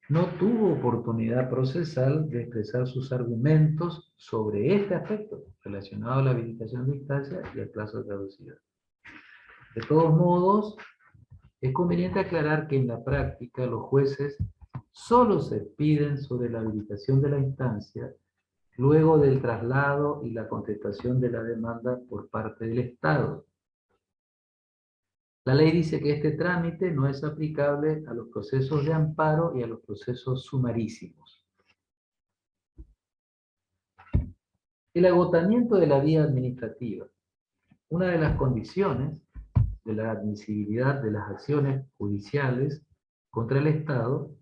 no tuvo oportunidad procesal de expresar sus argumentos sobre este aspecto relacionado a la habilitación de instancia y el plazo de caducidad. De todos modos, es conveniente aclarar que en la práctica los jueces solo se piden sobre la habilitación de la instancia luego del traslado y la contestación de la demanda por parte del Estado. La ley dice que este trámite no es aplicable a los procesos de amparo y a los procesos sumarísimos. El agotamiento de la vía administrativa. Una de las condiciones de la admisibilidad de las acciones judiciales contra el Estado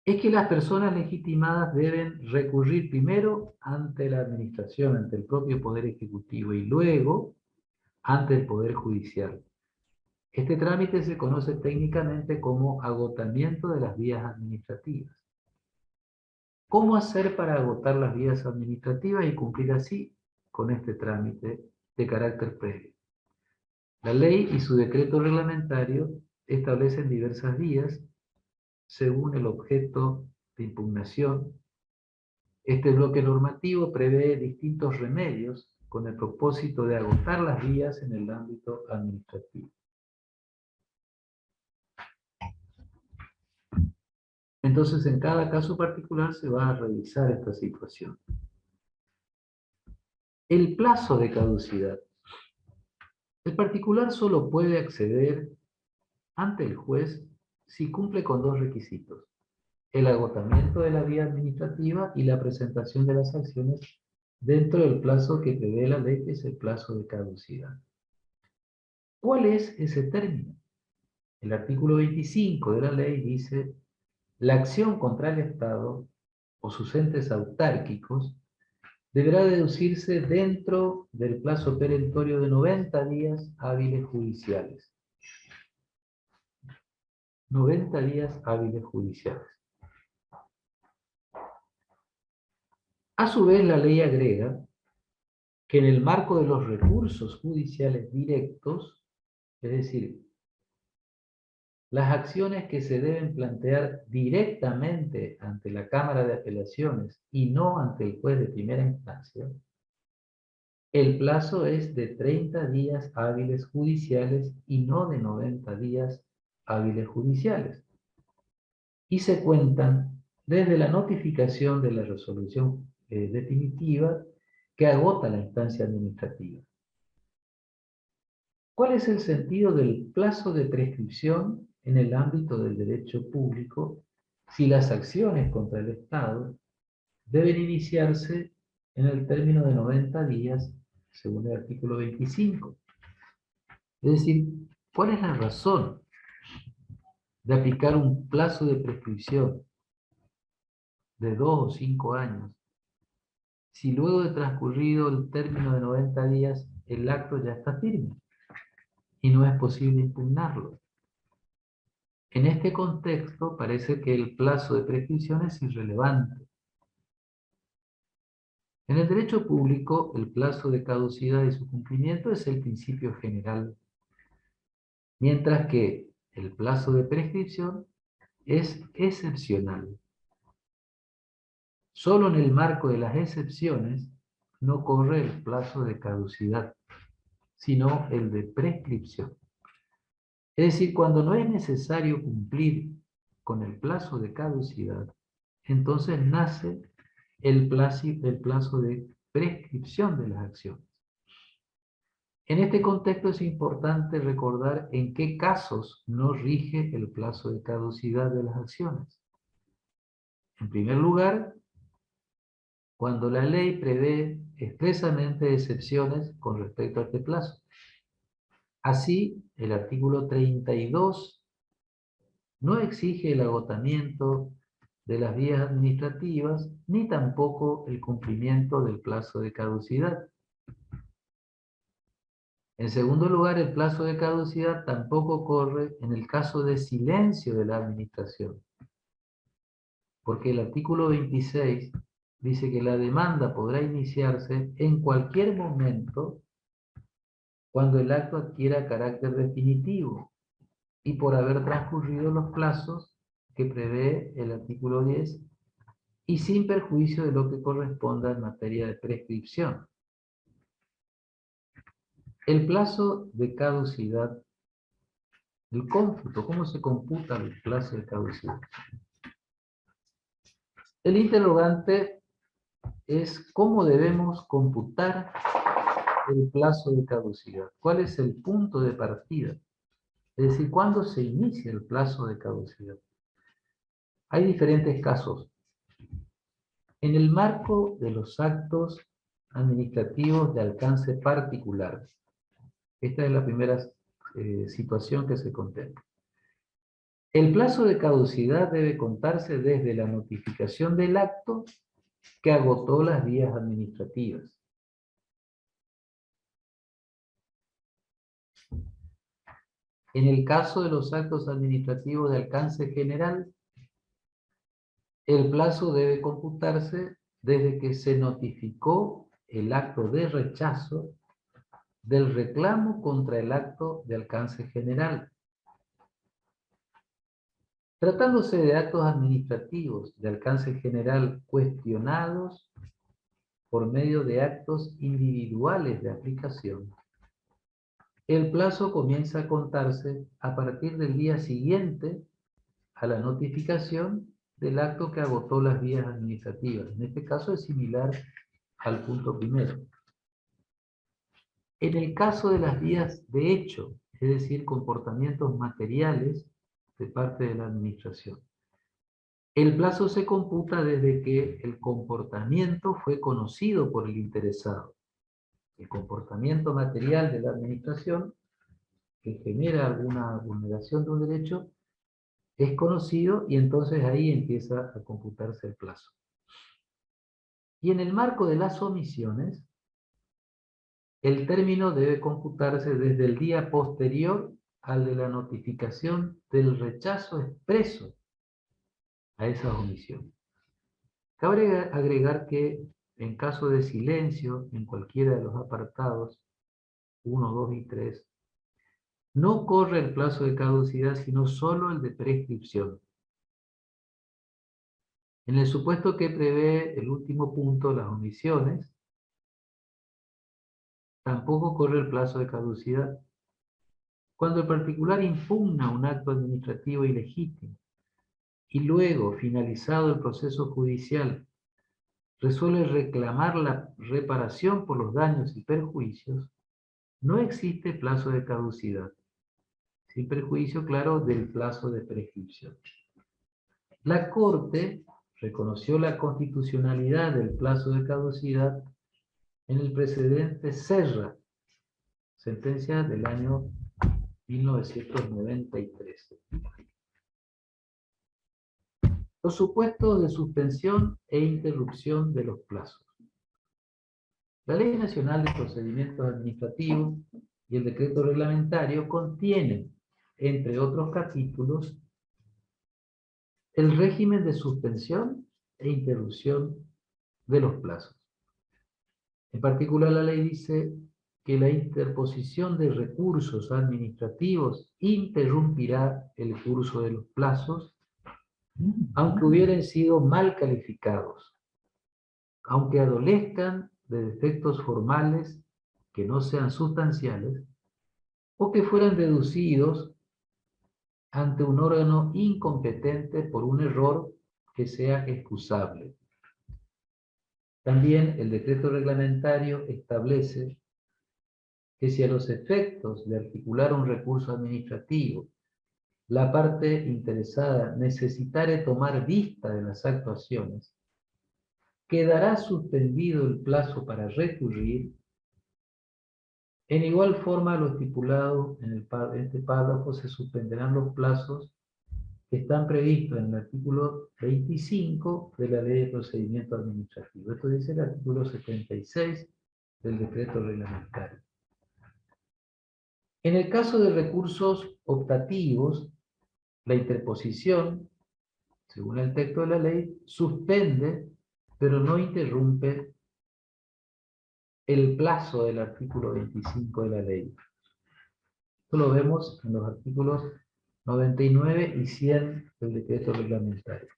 es que las personas legitimadas deben recurrir primero ante la administración, ante el propio Poder Ejecutivo y luego ante el Poder Judicial. Este trámite se conoce técnicamente como agotamiento de las vías administrativas. ¿Cómo hacer para agotar las vías administrativas y cumplir así con este trámite de carácter previo? La ley y su decreto reglamentario establecen diversas vías según el objeto de impugnación. Este bloque normativo prevé distintos remedios con el propósito de agotar las vías en el ámbito administrativo. Entonces, en cada caso particular se va a revisar esta situación. El plazo de caducidad. El particular solo puede acceder ante el juez si cumple con dos requisitos: el agotamiento de la vía administrativa y la presentación de las acciones dentro del plazo que prevé la ley, que es el plazo de caducidad. ¿Cuál es ese término? El artículo 25 de la ley dice: la acción contra el Estado o sus entes autárquicos, deberá deducirse dentro del plazo perentorio de 90 días hábiles judiciales. 90 días hábiles judiciales. A su vez, la ley agrega que en el marco de los recursos judiciales directos, es decir, las acciones que se deben plantear directamente ante la Cámara de Apelaciones y no ante el juez de primera instancia, el plazo es de 30 días hábiles judiciales y no de 90 días hábiles judiciales. Y se cuentan desde la notificación de la resolución definitiva que agota la instancia administrativa. ¿Cuál es el sentido del plazo de prescripción en el ámbito del derecho público si las acciones contra el Estado deben iniciarse en el término de 90 días, según el artículo 25? Es decir, ¿cuál es la razón de aplicar un plazo de prescripción de 2 o 5 años si luego de transcurrido el término de 90 días el acto ya está firme y no es posible impugnarlo? En este contexto parece que el plazo de prescripción es irrelevante. En el derecho público, el plazo de caducidad y su cumplimiento es el principio general, mientras que el plazo de prescripción es excepcional. Solo en el marco de las excepciones no corre el plazo de caducidad, sino el de prescripción. Es decir, cuando no es necesario cumplir con el plazo de caducidad, entonces nace el plazo de prescripción de las acciones. En este contexto es importante recordar en qué casos no rige el plazo de caducidad de las acciones. En primer lugar, cuando la ley prevé expresamente excepciones con respecto a este plazo. Así, el artículo 32 no exige el agotamiento de las vías administrativas, ni tampoco el cumplimiento del plazo de caducidad. En segundo lugar, el plazo de caducidad tampoco corre en el caso de silencio de la administración, porque el artículo 26 dice que la demanda podrá iniciarse en cualquier momento cuando el acto adquiera carácter definitivo y por haber transcurrido los plazos que prevé el artículo 10 y sin perjuicio de lo que corresponda en materia de prescripción. El plazo de caducidad, el cómputo, ¿cómo se computa el plazo de caducidad? El interrogante es cómo debemos computar el plazo de caducidad. ¿Cuál es el punto de partida? Es decir, ¿cuándo se inicia el plazo de caducidad? Hay diferentes casos. En el marco de los actos administrativos de alcance particular, esta es la primera situación que se contempla. El plazo de caducidad debe contarse desde la notificación del acto que agotó las vías administrativas. En el caso de los actos administrativos de alcance general, el plazo debe computarse desde que se notificó el acto de rechazo del reclamo contra el acto de alcance general. Tratándose de actos administrativos de alcance general cuestionados por medio de actos individuales de aplicación, el plazo comienza a contarse a partir del día siguiente a la notificación del acto que agotó las vías administrativas. En este caso es similar al punto primero. En el caso de las vías de hecho, es decir, comportamientos materiales de parte de la administración, el plazo se computa desde que el comportamiento fue conocido por el interesado. El comportamiento material de la administración que genera alguna vulneración de un derecho es conocido y entonces ahí empieza a computarse el plazo. Y en el marco de las omisiones, el término debe computarse desde el día posterior al de la notificación del rechazo expreso a esas omisiones. Cabe agregar que en caso de silencio en cualquiera de los apartados 1, 2 y 3, no corre el plazo de caducidad, sino solo el de prescripción. En el supuesto que prevé el último punto, las omisiones, tampoco corre el plazo de caducidad. Cuando el particular impugna un acto administrativo ilegítimo y luego, finalizado el proceso judicial, resuelve reclamar la reparación por los daños y perjuicios, no existe plazo de caducidad, sin perjuicio, claro, del plazo de prescripción. La Corte reconoció la constitucionalidad del plazo de caducidad en el precedente Serra, sentencia del año 1993. Los supuestos de suspensión e interrupción de los plazos. La Ley Nacional de Procedimientos Administrativos y el decreto reglamentario contienen, entre otros capítulos, el régimen de suspensión e interrupción de los plazos. En particular, la ley dice que la interposición de recursos administrativos interrumpirá el curso de los plazos, aunque hubieran sido mal calificados, aunque adolezcan de defectos formales que no sean sustanciales, o que fueran deducidos ante un órgano incompetente por un error que sea excusable. También el decreto reglamentario establece que si a los efectos de articular un recurso administrativo, la parte interesada necesitare tomar vista de las actuaciones, quedará suspendido el plazo para recurrir. En igual forma, lo estipulado en este párrafo, se suspenderán los plazos que están previstos en el artículo 25 de la Ley de Procedimiento Administrativo. Esto dice el artículo 76 del decreto reglamentario. En el caso de recursos optativos, la interposición, según el texto de la ley, suspende, pero no interrumpe el plazo del artículo 25 de la ley. Esto lo vemos en los artículos 99 y 100 del decreto reglamentario.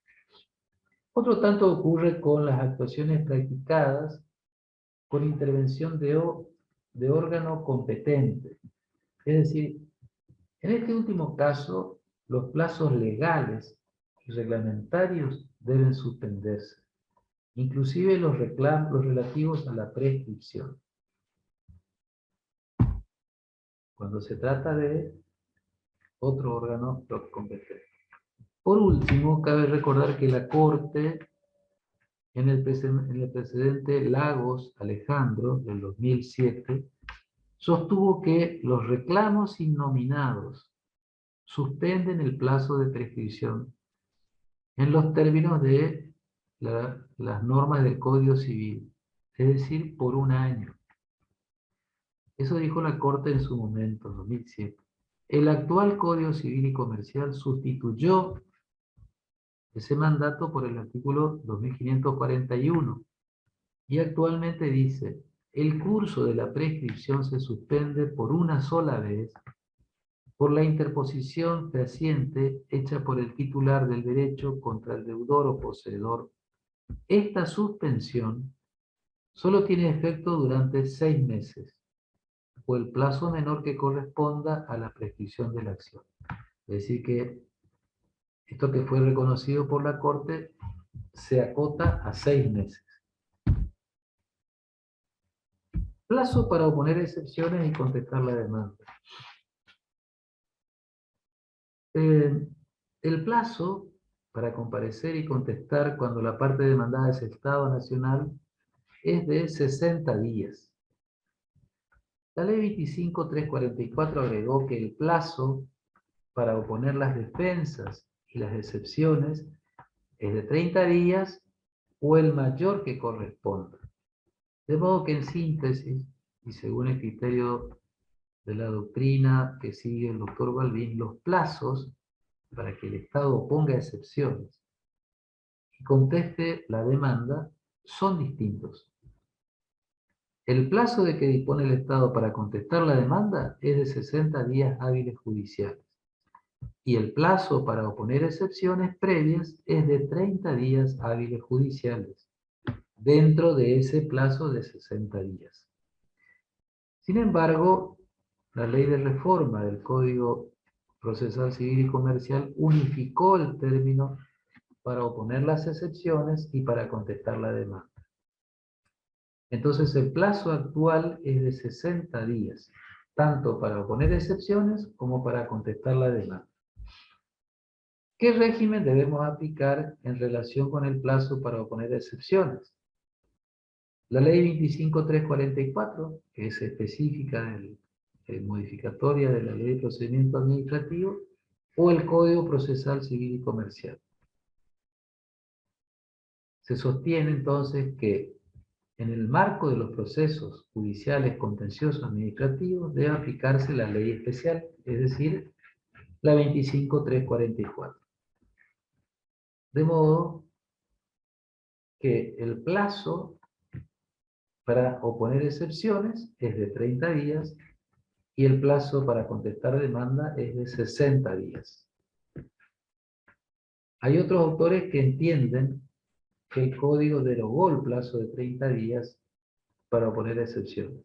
Otro tanto ocurre con las actuaciones practicadas con intervención de órgano competente. Es decir, en este último caso, los plazos legales y reglamentarios deben suspenderse, inclusive los relativos a la prescripción, cuando se trata de otro órgano competente. Por último, cabe recordar que la Corte, en el precedente Lagos Alejandro del 2007, sostuvo que los reclamos innominados suspenden el plazo de prescripción en los términos de las normas del Código Civil, es decir, por un año. Eso dijo la Corte en su momento, 2007. El actual Código Civil y Comercial sustituyó ese mandato por el artículo 2541 y actualmente dice: el curso de la prescripción se suspende por una sola vez por la interposición fehaciente hecha por el titular del derecho contra el deudor o poseedor. Esta suspensión solo tiene efecto durante 6 meses, o el plazo menor que corresponda a la prescripción de la acción. Es decir que esto que fue reconocido por la Corte se acota a 6 meses. Plazo para oponer excepciones y contestar la demanda. El plazo para comparecer y contestar cuando la parte demandada es Estado Nacional es de 60 días. La Ley 25.344 agregó que el plazo para oponer las defensas y las excepciones es de 30 días o el mayor que corresponda. De modo que en síntesis, y según el criterio de la doctrina que sigue el doctor Balbín, los plazos para que el Estado ponga excepciones y conteste la demanda son distintos. El plazo de que dispone el Estado para contestar la demanda es de 60 días hábiles judiciales y el plazo para oponer excepciones previas es de 30 días hábiles judiciales, dentro de ese plazo de 60 días. Sin embargo, la ley de reforma del Código Procesal Civil y Comercial unificó el término para oponer las excepciones y para contestar la demanda. Entonces el plazo actual es de 60 días, tanto para oponer excepciones como para contestar la demanda. ¿Qué régimen debemos aplicar en relación con el plazo para oponer excepciones? La ley 25344, que es específica modificatoria de la ley de procedimiento administrativo, o el Código Procesal Civil y Comercial. Se sostiene entonces que en el marco de los procesos judiciales contenciosos administrativos debe aplicarse la ley especial, es decir, la 25344. De modo que el plazo para oponer excepciones es de 30 días y el plazo para contestar demanda es de 60 días. Hay otros autores que entienden que el código derogó el plazo de 30 días para oponer excepciones.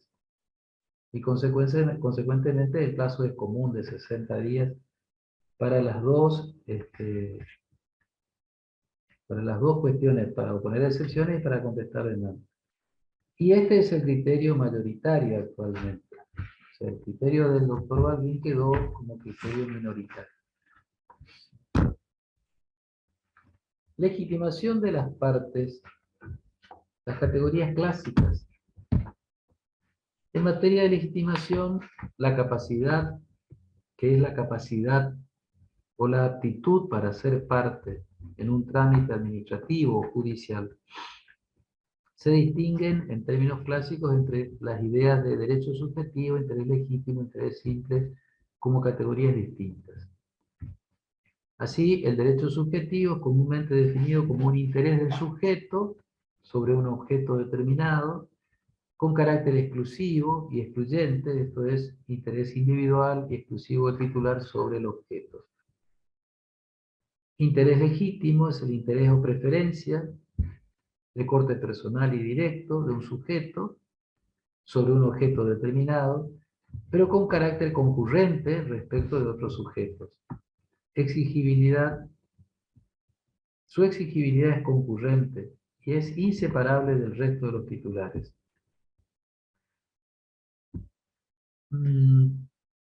Y consecuentemente el plazo es común de 60 días para las dos cuestiones, para oponer excepciones y para contestar demanda. Y este es el criterio mayoritario actualmente. O sea, el criterio del doctor Balbín quedó como criterio minoritario. Legitimación de las partes, las categorías clásicas. En materia de legitimación, la capacidad, que es la capacidad o la aptitud para ser parte en un trámite administrativo o judicial, se distinguen en términos clásicos entre las ideas de derecho subjetivo, interés legítimo, interés simple, como categorías distintas. Así, el derecho subjetivo es comúnmente definido como un interés del sujeto sobre un objeto determinado, con carácter exclusivo y excluyente, esto es, interés individual y exclusivo del titular sobre el objeto. Interés legítimo es el interés o preferencia de corte personal y directo de un sujeto sobre un objeto determinado, pero con carácter concurrente respecto de otros sujetos. Exigibilidad. Su exigibilidad es concurrente y es inseparable del resto de los titulares.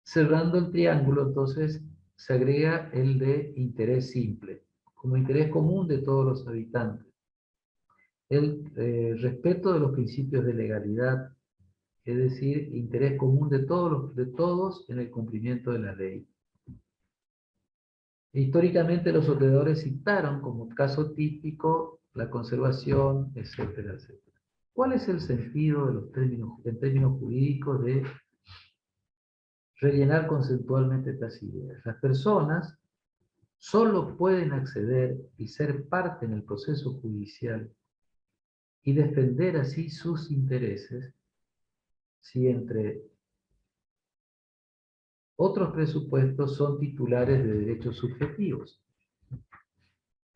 Cerrando el triángulo, entonces, se agrega el de interés simple, como interés común de todos los habitantes. El respeto de los principios de legalidad, es decir, interés común de todos en el cumplimiento de la ley. Históricamente los ordenadores citaron como caso típico la conservación, etcétera, etcétera. ¿Cuál es el sentido de los términos, en términos jurídicos de rellenar conceptualmente estas ideas? Las personas solo pueden acceder y ser parte en el proceso judicial y defender así sus intereses si entre otros presupuestos son titulares de derechos subjetivos.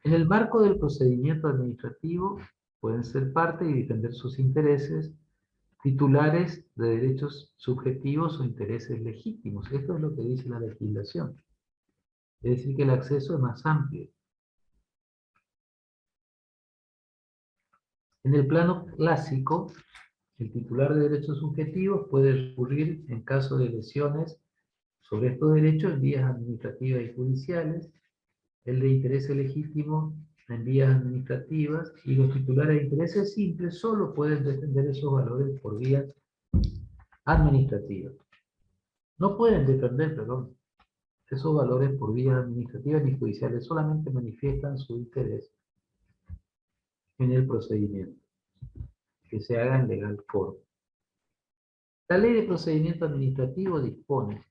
En el marco del procedimiento administrativo pueden ser parte y defender sus intereses titulares de derechos subjetivos o intereses legítimos. Esto es lo que dice la legislación. Es decir, que el acceso es más amplio. En el plano clásico, el titular de derechos subjetivos puede recurrir en caso de lesiones sobre estos derechos en vías administrativas y judiciales, el de intereses legítimos en vías administrativas, y los titulares de intereses simples solo pueden defender esos valores por vías administrativas. No pueden defender, perdón, esos valores por vías administrativas ni judiciales, solamente manifiestan su interés en el procedimiento, que se haga en legal forma. La Ley de Procedimiento Administrativo dispone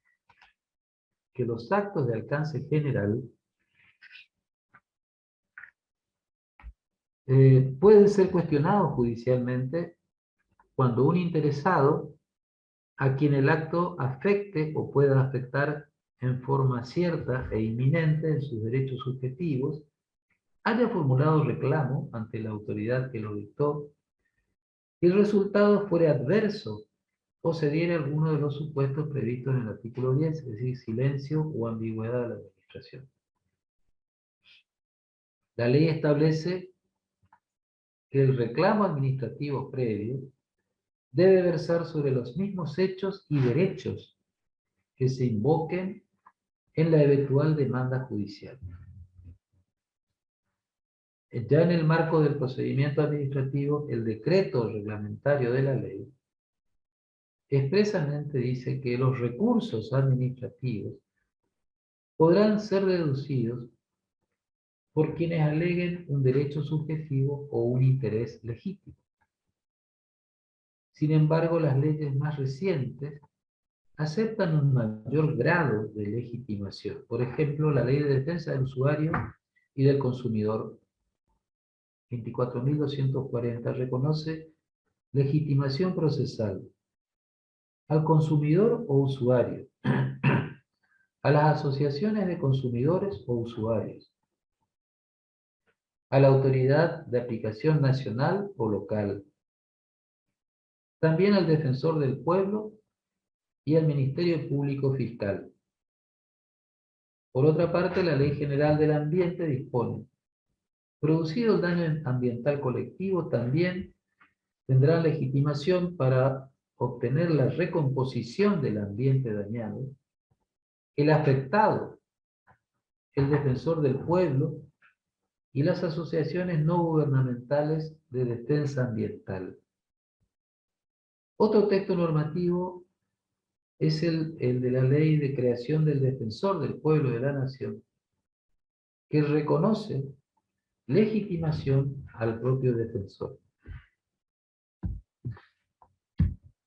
que los actos de alcance general pueden ser cuestionados judicialmente cuando un interesado a quien el acto afecte o pueda afectar en forma cierta e inminente en sus derechos subjetivos, haya formulado reclamo ante la autoridad que lo dictó y el resultado fuere adverso o se diera alguno de los supuestos previstos en el artículo 10, es decir, silencio o ambigüedad de la administración. La ley establece que el reclamo administrativo previo debe versar sobre los mismos hechos y derechos que se invoquen en la eventual demanda judicial. Ya en el marco del procedimiento administrativo, el decreto reglamentario de la ley expresamente dice que los recursos administrativos podrán ser deducidos por quienes aleguen un derecho subjetivo o un interés legítimo. Sin embargo, las leyes más recientes aceptan un mayor grado de legitimación. Por ejemplo, la Ley de Defensa del Usuario y del Consumidor 24.240 reconoce legitimación procesal al consumidor o usuario, a las asociaciones de consumidores o usuarios, a la autoridad de aplicación nacional o local, también al defensor del pueblo y al Ministerio Público Fiscal. Por otra parte, la Ley General del Ambiente dispone: producido el daño ambiental colectivo, también tendrá legitimación para obtener la recomposición del ambiente dañado el afectado, el defensor del pueblo y las asociaciones no gubernamentales de defensa ambiental. Otro texto normativo es el de la Ley de Creación del Defensor del Pueblo y de la Nación, que reconoce legitimación al propio defensor.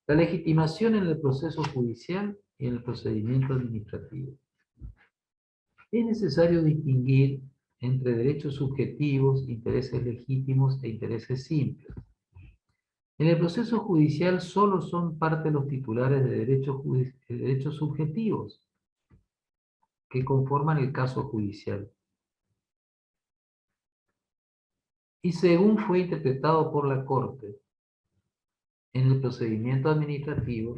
La legitimación en el proceso judicial y en el procedimiento administrativo. Es necesario distinguir entre derechos subjetivos, intereses legítimos e intereses simples. En el proceso judicial solo son parte los titulares de derechos subjetivos que conforman el caso judicial. Y según fue interpretado por la Corte, en el procedimiento administrativo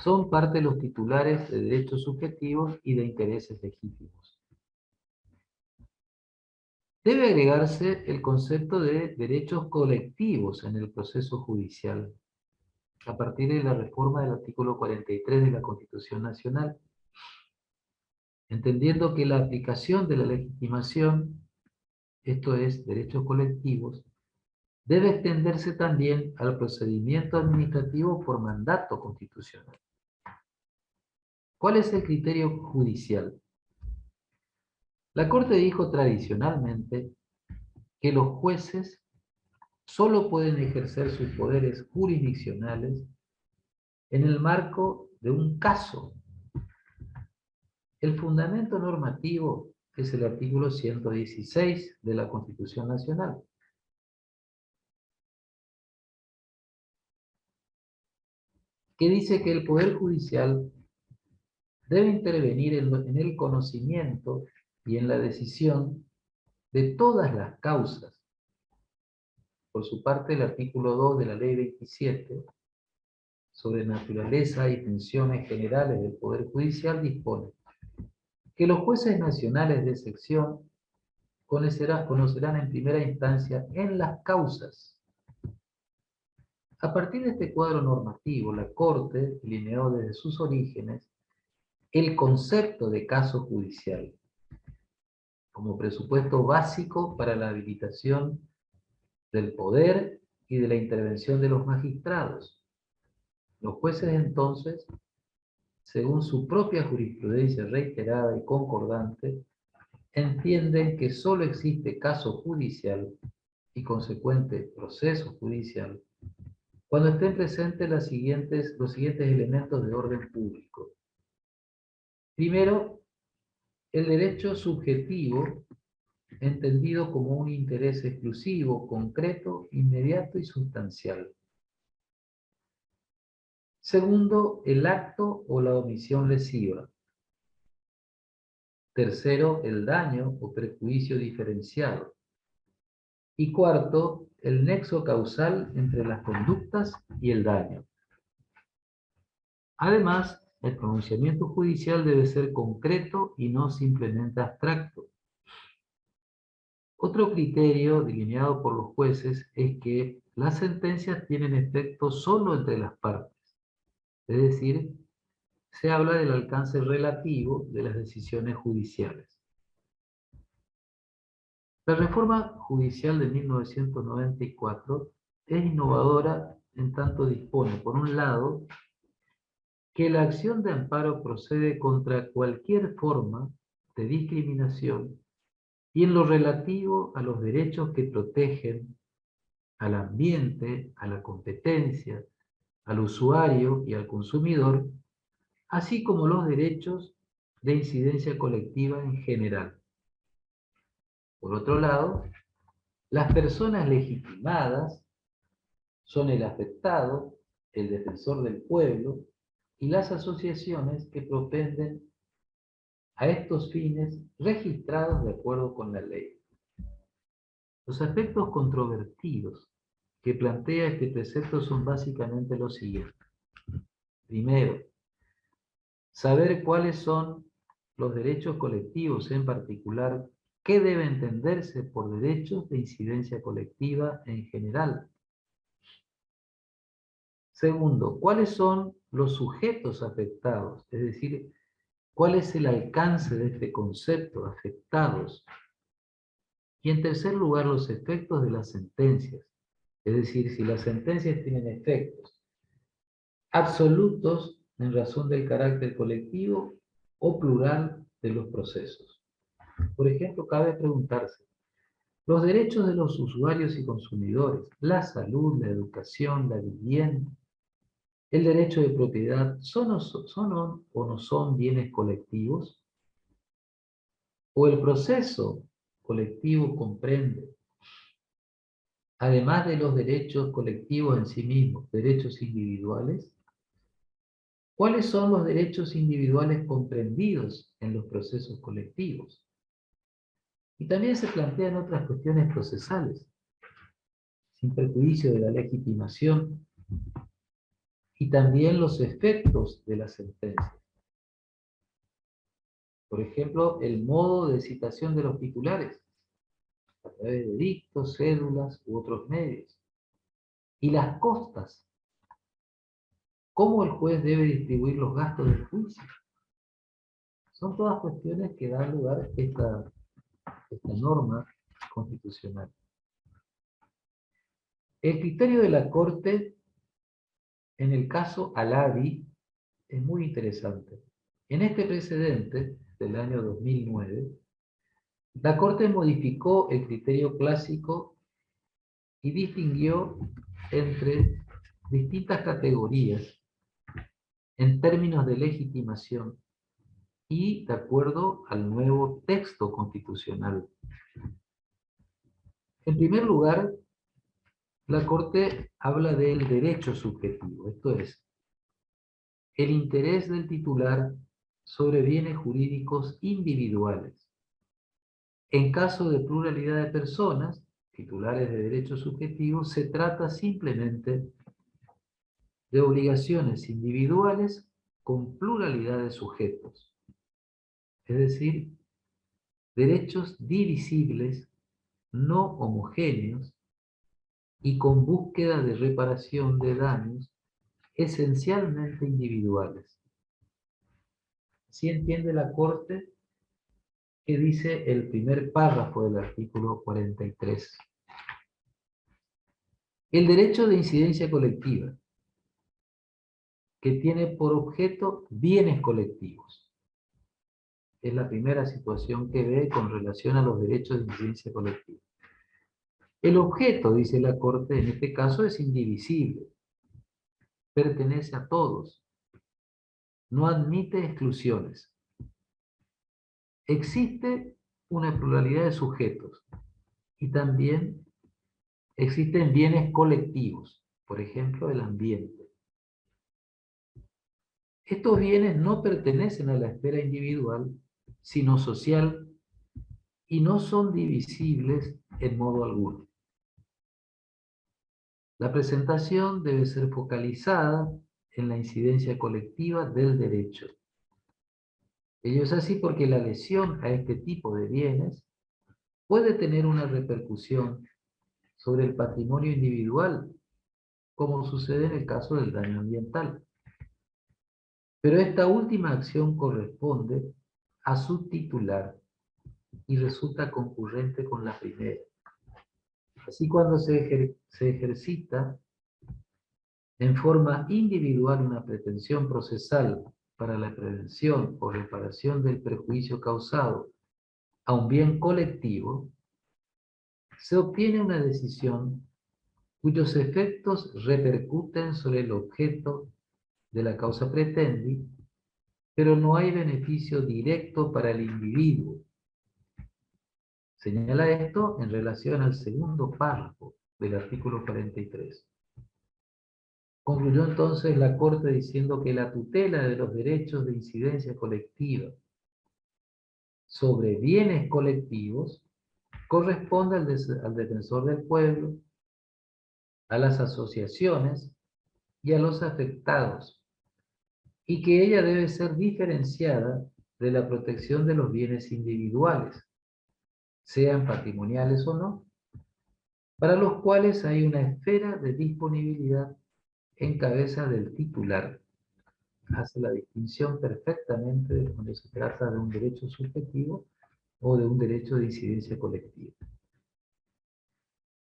son parte los titulares de derechos subjetivos y de intereses legítimos. Debe agregarse el concepto de derechos colectivos en el proceso judicial, a partir de la reforma del artículo 43 de la Constitución Nacional, entendiendo que la aplicación de la legitimación, esto es, derechos colectivos, debe extenderse también al procedimiento administrativo por mandato constitucional. ¿Cuál es el criterio judicial? La Corte dijo tradicionalmente que los jueces solo pueden ejercer sus poderes jurisdiccionales en el marco de un caso. El fundamento normativo es el artículo 116 de la Constitución Nacional. Que dice que el Poder Judicial debe intervenir en el conocimiento y en la decisión de todas las causas. Por su parte, el artículo 2 de la Ley 27, sobre naturaleza y funciones generales del Poder Judicial, dispone que los jueces nacionales de sección conocerán en primera instancia en las causas. A partir de este cuadro normativo, la Corte delineó desde sus orígenes el concepto de caso judicial como presupuesto básico para la habilitación del poder y de la intervención de los magistrados. Los jueces entonces, según su propia jurisprudencia reiterada y concordante, entienden que solo existe caso judicial y consecuente proceso judicial cuando estén presentes los siguientes elementos de orden público. Primero, el derecho subjetivo, entendido como un interés exclusivo, concreto, inmediato y sustancial. Segundo, el acto o la omisión lesiva. Tercero, el daño o perjuicio diferenciado. Y cuarto, el nexo causal entre las conductas y el daño. Además, el pronunciamiento judicial debe ser concreto y no simplemente abstracto. Otro criterio delineado por los jueces es que las sentencias tienen efecto solo entre las partes, es decir, se habla del alcance relativo de las decisiones judiciales. La reforma judicial de 1994 es innovadora en tanto dispone, por un lado, que la acción de amparo procede contra cualquier forma de discriminación y en lo relativo a los derechos que protegen al ambiente, a la competencia, al usuario y al consumidor, así como los derechos de incidencia colectiva en general. Por otro lado, las personas legitimadas son el afectado, el defensor del pueblo y las asociaciones que propenden a estos fines registrados de acuerdo con la ley. Los aspectos controvertidos que plantea este precepto son básicamente los siguientes. Primero, saber cuáles son los derechos colectivos, en particular, qué debe entenderse por derechos de incidencia colectiva en general. Segundo, cuáles son los sujetos afectados, es decir, cuál es el alcance de este concepto, afectados. Y en tercer lugar, los efectos de las sentencias, es decir, si las sentencias tienen efectos absolutos en razón del carácter colectivo o plural de los procesos. Por ejemplo, cabe preguntarse, los derechos de los usuarios y consumidores, la salud, la educación, la vivienda, el derecho de propiedad, ¿son o no son bienes colectivos? ¿O el proceso colectivo comprende, además de los derechos colectivos en sí mismos, derechos individuales? ¿Cuáles son los derechos individuales comprendidos en los procesos colectivos? Y también se plantean otras cuestiones procesales, sin perjuicio de la legitimación, y también los efectos de la sentencia. Por ejemplo, el modo de citación de los titulares, a través de dictos, cédulas u otros medios. Y las costas, cómo el juez debe distribuir los gastos del juicio. Son todas cuestiones que dan lugar a esta norma constitucional. El criterio de la Corte en el caso Alavi es muy interesante. En este precedente del año 2009, la Corte modificó el criterio clásico y distinguió entre distintas categorías en términos de legitimación y de acuerdo al nuevo texto constitucional. En primer lugar, la Corte habla del derecho subjetivo, esto es, el interés del titular sobre bienes jurídicos individuales. En caso de pluralidad de personas, titulares de derechos subjetivos, se trata simplemente de obligaciones individuales con pluralidad de sujetos. Es decir, derechos divisibles, no homogéneos y con búsqueda de reparación de daños esencialmente individuales. ¿Sí entiende la Corte qué dice el primer párrafo del artículo 43? El derecho de incidencia colectiva, que tiene por objeto bienes colectivos. Es la primera situación que ve con relación a los derechos de incidencia colectiva. El objeto, dice la Corte, en este caso es indivisible, pertenece a todos, no admite exclusiones. Existe una pluralidad de sujetos y también existen bienes colectivos, por ejemplo, el ambiente. Estos bienes no pertenecen a la esfera individual, sino social, y no son divisibles en modo alguno. La presentación debe ser focalizada en la incidencia colectiva del derecho. Ello es así porque la lesión a este tipo de bienes puede tener una repercusión sobre el patrimonio individual, como sucede en el caso del daño ambiental. Pero esta última acción corresponde a su titular y resulta concurrente con la primera. Así, cuando se ejercita en forma individual una pretensión procesal para la prevención o reparación del perjuicio causado a un bien colectivo, se obtiene una decisión cuyos efectos repercuten sobre el objeto de la causa pretendi, pero no hay beneficio directo para el individuo. Señala esto en relación al segundo párrafo del artículo 43. Concluyó entonces la Corte diciendo que la tutela de los derechos de incidencia colectiva sobre bienes colectivos corresponde al defensor del pueblo, a las asociaciones y a los afectados, y que ella debe ser diferenciada de la protección de los bienes individuales, sean patrimoniales o no, para los cuales hay una esfera de disponibilidad en cabeza del titular. Hace la distinción perfectamente de cuando se trata de un derecho subjetivo o de un derecho de incidencia colectiva.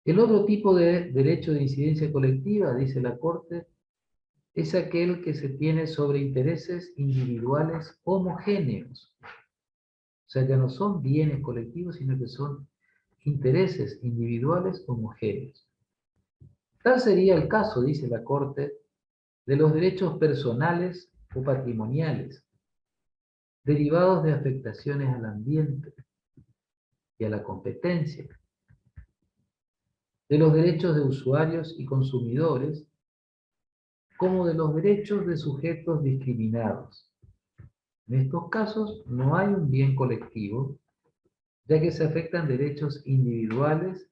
El otro tipo de derecho de incidencia colectiva, dice la Corte, es aquel que se tiene sobre intereses individuales homogéneos. O sea, ya no son bienes colectivos, sino que son intereses individuales homogéneos. Tal sería el caso, dice la Corte, de los derechos personales o patrimoniales, derivados de afectaciones al ambiente y a la competencia, de los derechos de usuarios y consumidores, como de los derechos de sujetos discriminados. En estos casos no hay un bien colectivo, ya que se afectan derechos individuales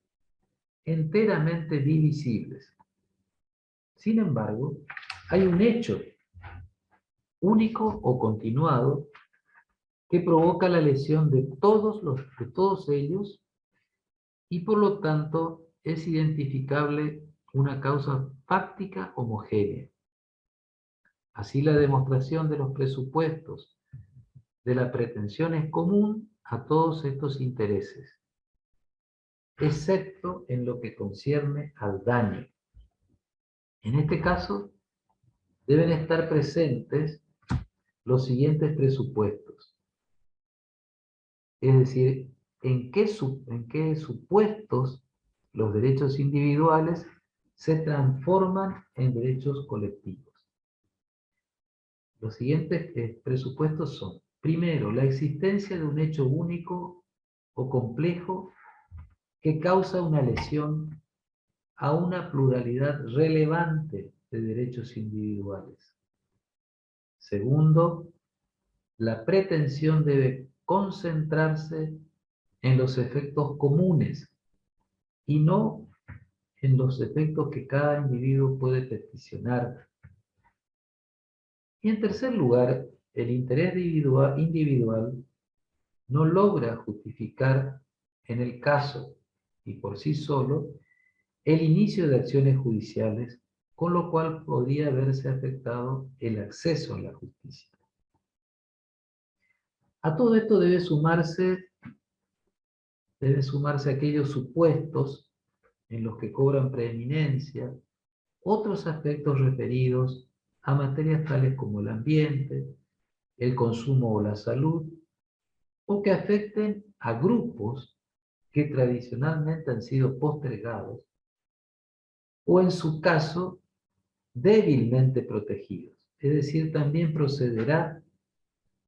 enteramente divisibles. Sin embargo, hay un hecho único o continuado que provoca la lesión de todos ellos, y por lo tanto es identificable una causa fáctica homogénea. Así, la demostración de los presupuestos de la pretensión es común a todos estos intereses, excepto en lo que concierne al daño. En este caso, deben estar presentes los siguientes presupuestos. Es decir, en qué supuestos los derechos individuales se transforman en derechos colectivos. Los siguientes presupuestos son: primero, la existencia de un hecho único o complejo que causa una lesión a una pluralidad relevante de derechos individuales. Segundo, la pretensión debe concentrarse en los efectos comunes y no en los efectos que cada individuo puede peticionar. Y en tercer lugar, el interés individual no logra justificar en el caso y por sí solo el inicio de acciones judiciales, con lo cual podría verse afectado el acceso a la justicia. A todo esto debe sumarse aquellos supuestos en los que cobran preeminencia otros aspectos referidos a materias tales como el ambiente, el consumo o la salud, o que afecten a grupos que tradicionalmente han sido postergados o en su caso débilmente protegidos. Es decir, también procederá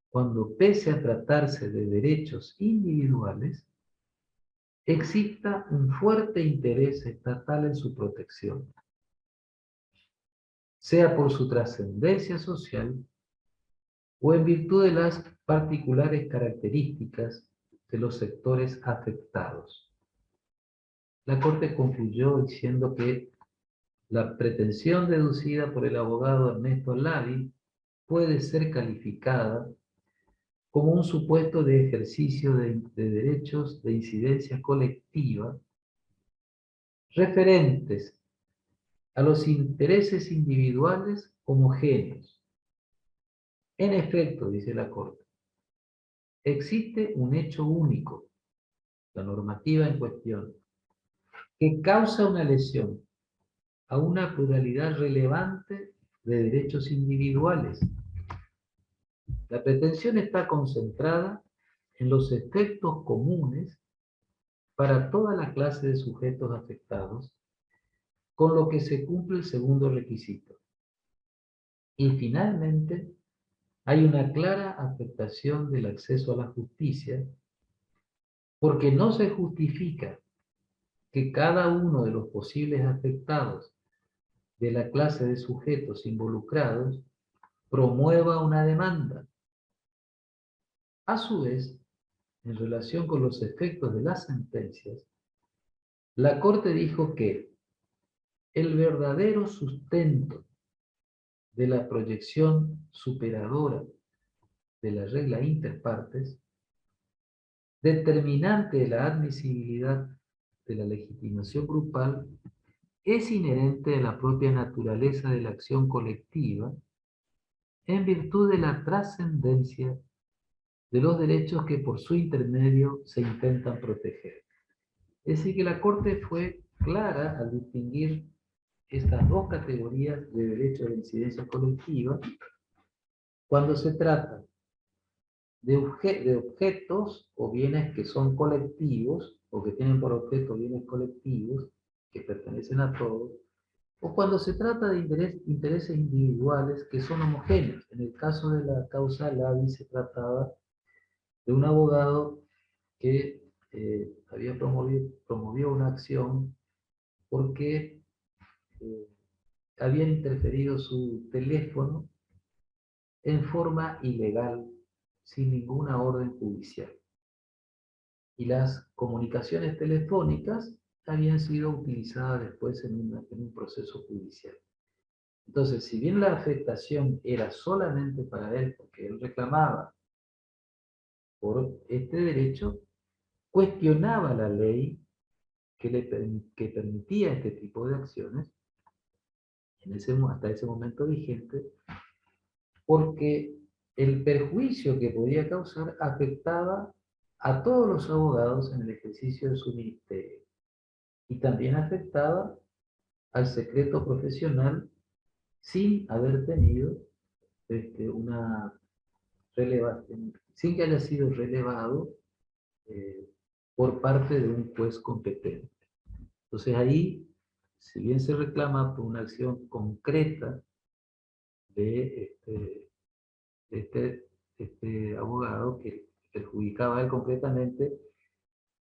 cuando, pese a tratarse de derechos individuales, exista un fuerte interés estatal en su protección, sea por su trascendencia social o en virtud de las particulares características de los sectores afectados. La Corte concluyó diciendo que la pretensión deducida por el abogado Ernesto Ladi puede ser calificada como un supuesto de ejercicio de derechos de incidencia colectiva referentes a los intereses individuales homogéneos. En efecto, dice la Corte, existe un hecho único, la normativa en cuestión, que causa una lesión a una pluralidad relevante de derechos individuales. La pretensión está concentrada en los efectos comunes para toda la clase de sujetos afectados, con lo que se cumple el segundo requisito. Y finalmente, hay una clara afectación del acceso a la justicia, porque no se justifica que cada uno de los posibles afectados de la clase de sujetos involucrados promueva una demanda. A su vez, en relación con los efectos de las sentencias, la Corte dijo que el verdadero sustento de la proyección superadora de la regla interpartes, determinante de la admisibilidad de la legitimación grupal, es inherente a la propia naturaleza de la acción colectiva en virtud de la trascendencia de los derechos que por su intermedio se intentan proteger. Es decir, que la Corte fue clara al distinguir estas dos categorías de derechos de incidencia colectiva cuando se trata de objetos o bienes que son colectivos o que tienen por objeto bienes colectivos que pertenecen a todos, o cuando se trata de intereses individuales que son homogéneos. En el caso de la causa Ladi se trataba de un abogado que había promovió una acción porque habían interferido su teléfono en forma ilegal, sin ninguna orden judicial. Y las comunicaciones telefónicas habían sido utilizadas después en un proceso judicial. Entonces, si bien la afectación era solamente para él, porque él reclamaba por este derecho, cuestionaba la ley que permitía este tipo de acciones, hasta ese momento vigente, porque el perjuicio que podía causar afectaba a todos los abogados en el ejercicio de su ministerio y también afectaba al secreto profesional sin haber tenido una relevación, sin que haya sido relevado eh, por parte de un juez competente. Entonces ahí, si bien se reclama por una acción concreta de este abogado que perjudicaba a él concretamente,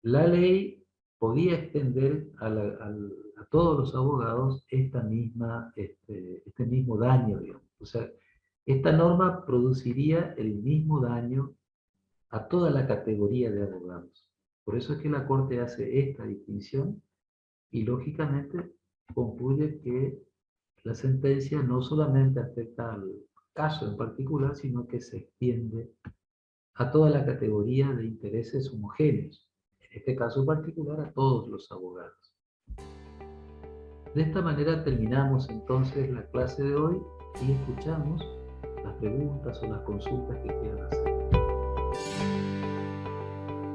la ley podía extender a todos los abogados este mismo daño, digamos. O sea, esta norma produciría el mismo daño a toda la categoría de abogados. Por eso es que la Corte hace esta distinción y lógicamente concluye que la sentencia no solamente afecta al caso en particular, sino que se extiende a toda la categoría de intereses homogéneos, en este caso particular a todos los abogados. De esta manera terminamos entonces la clase de hoy y escuchamos las preguntas o las consultas que quieran hacer.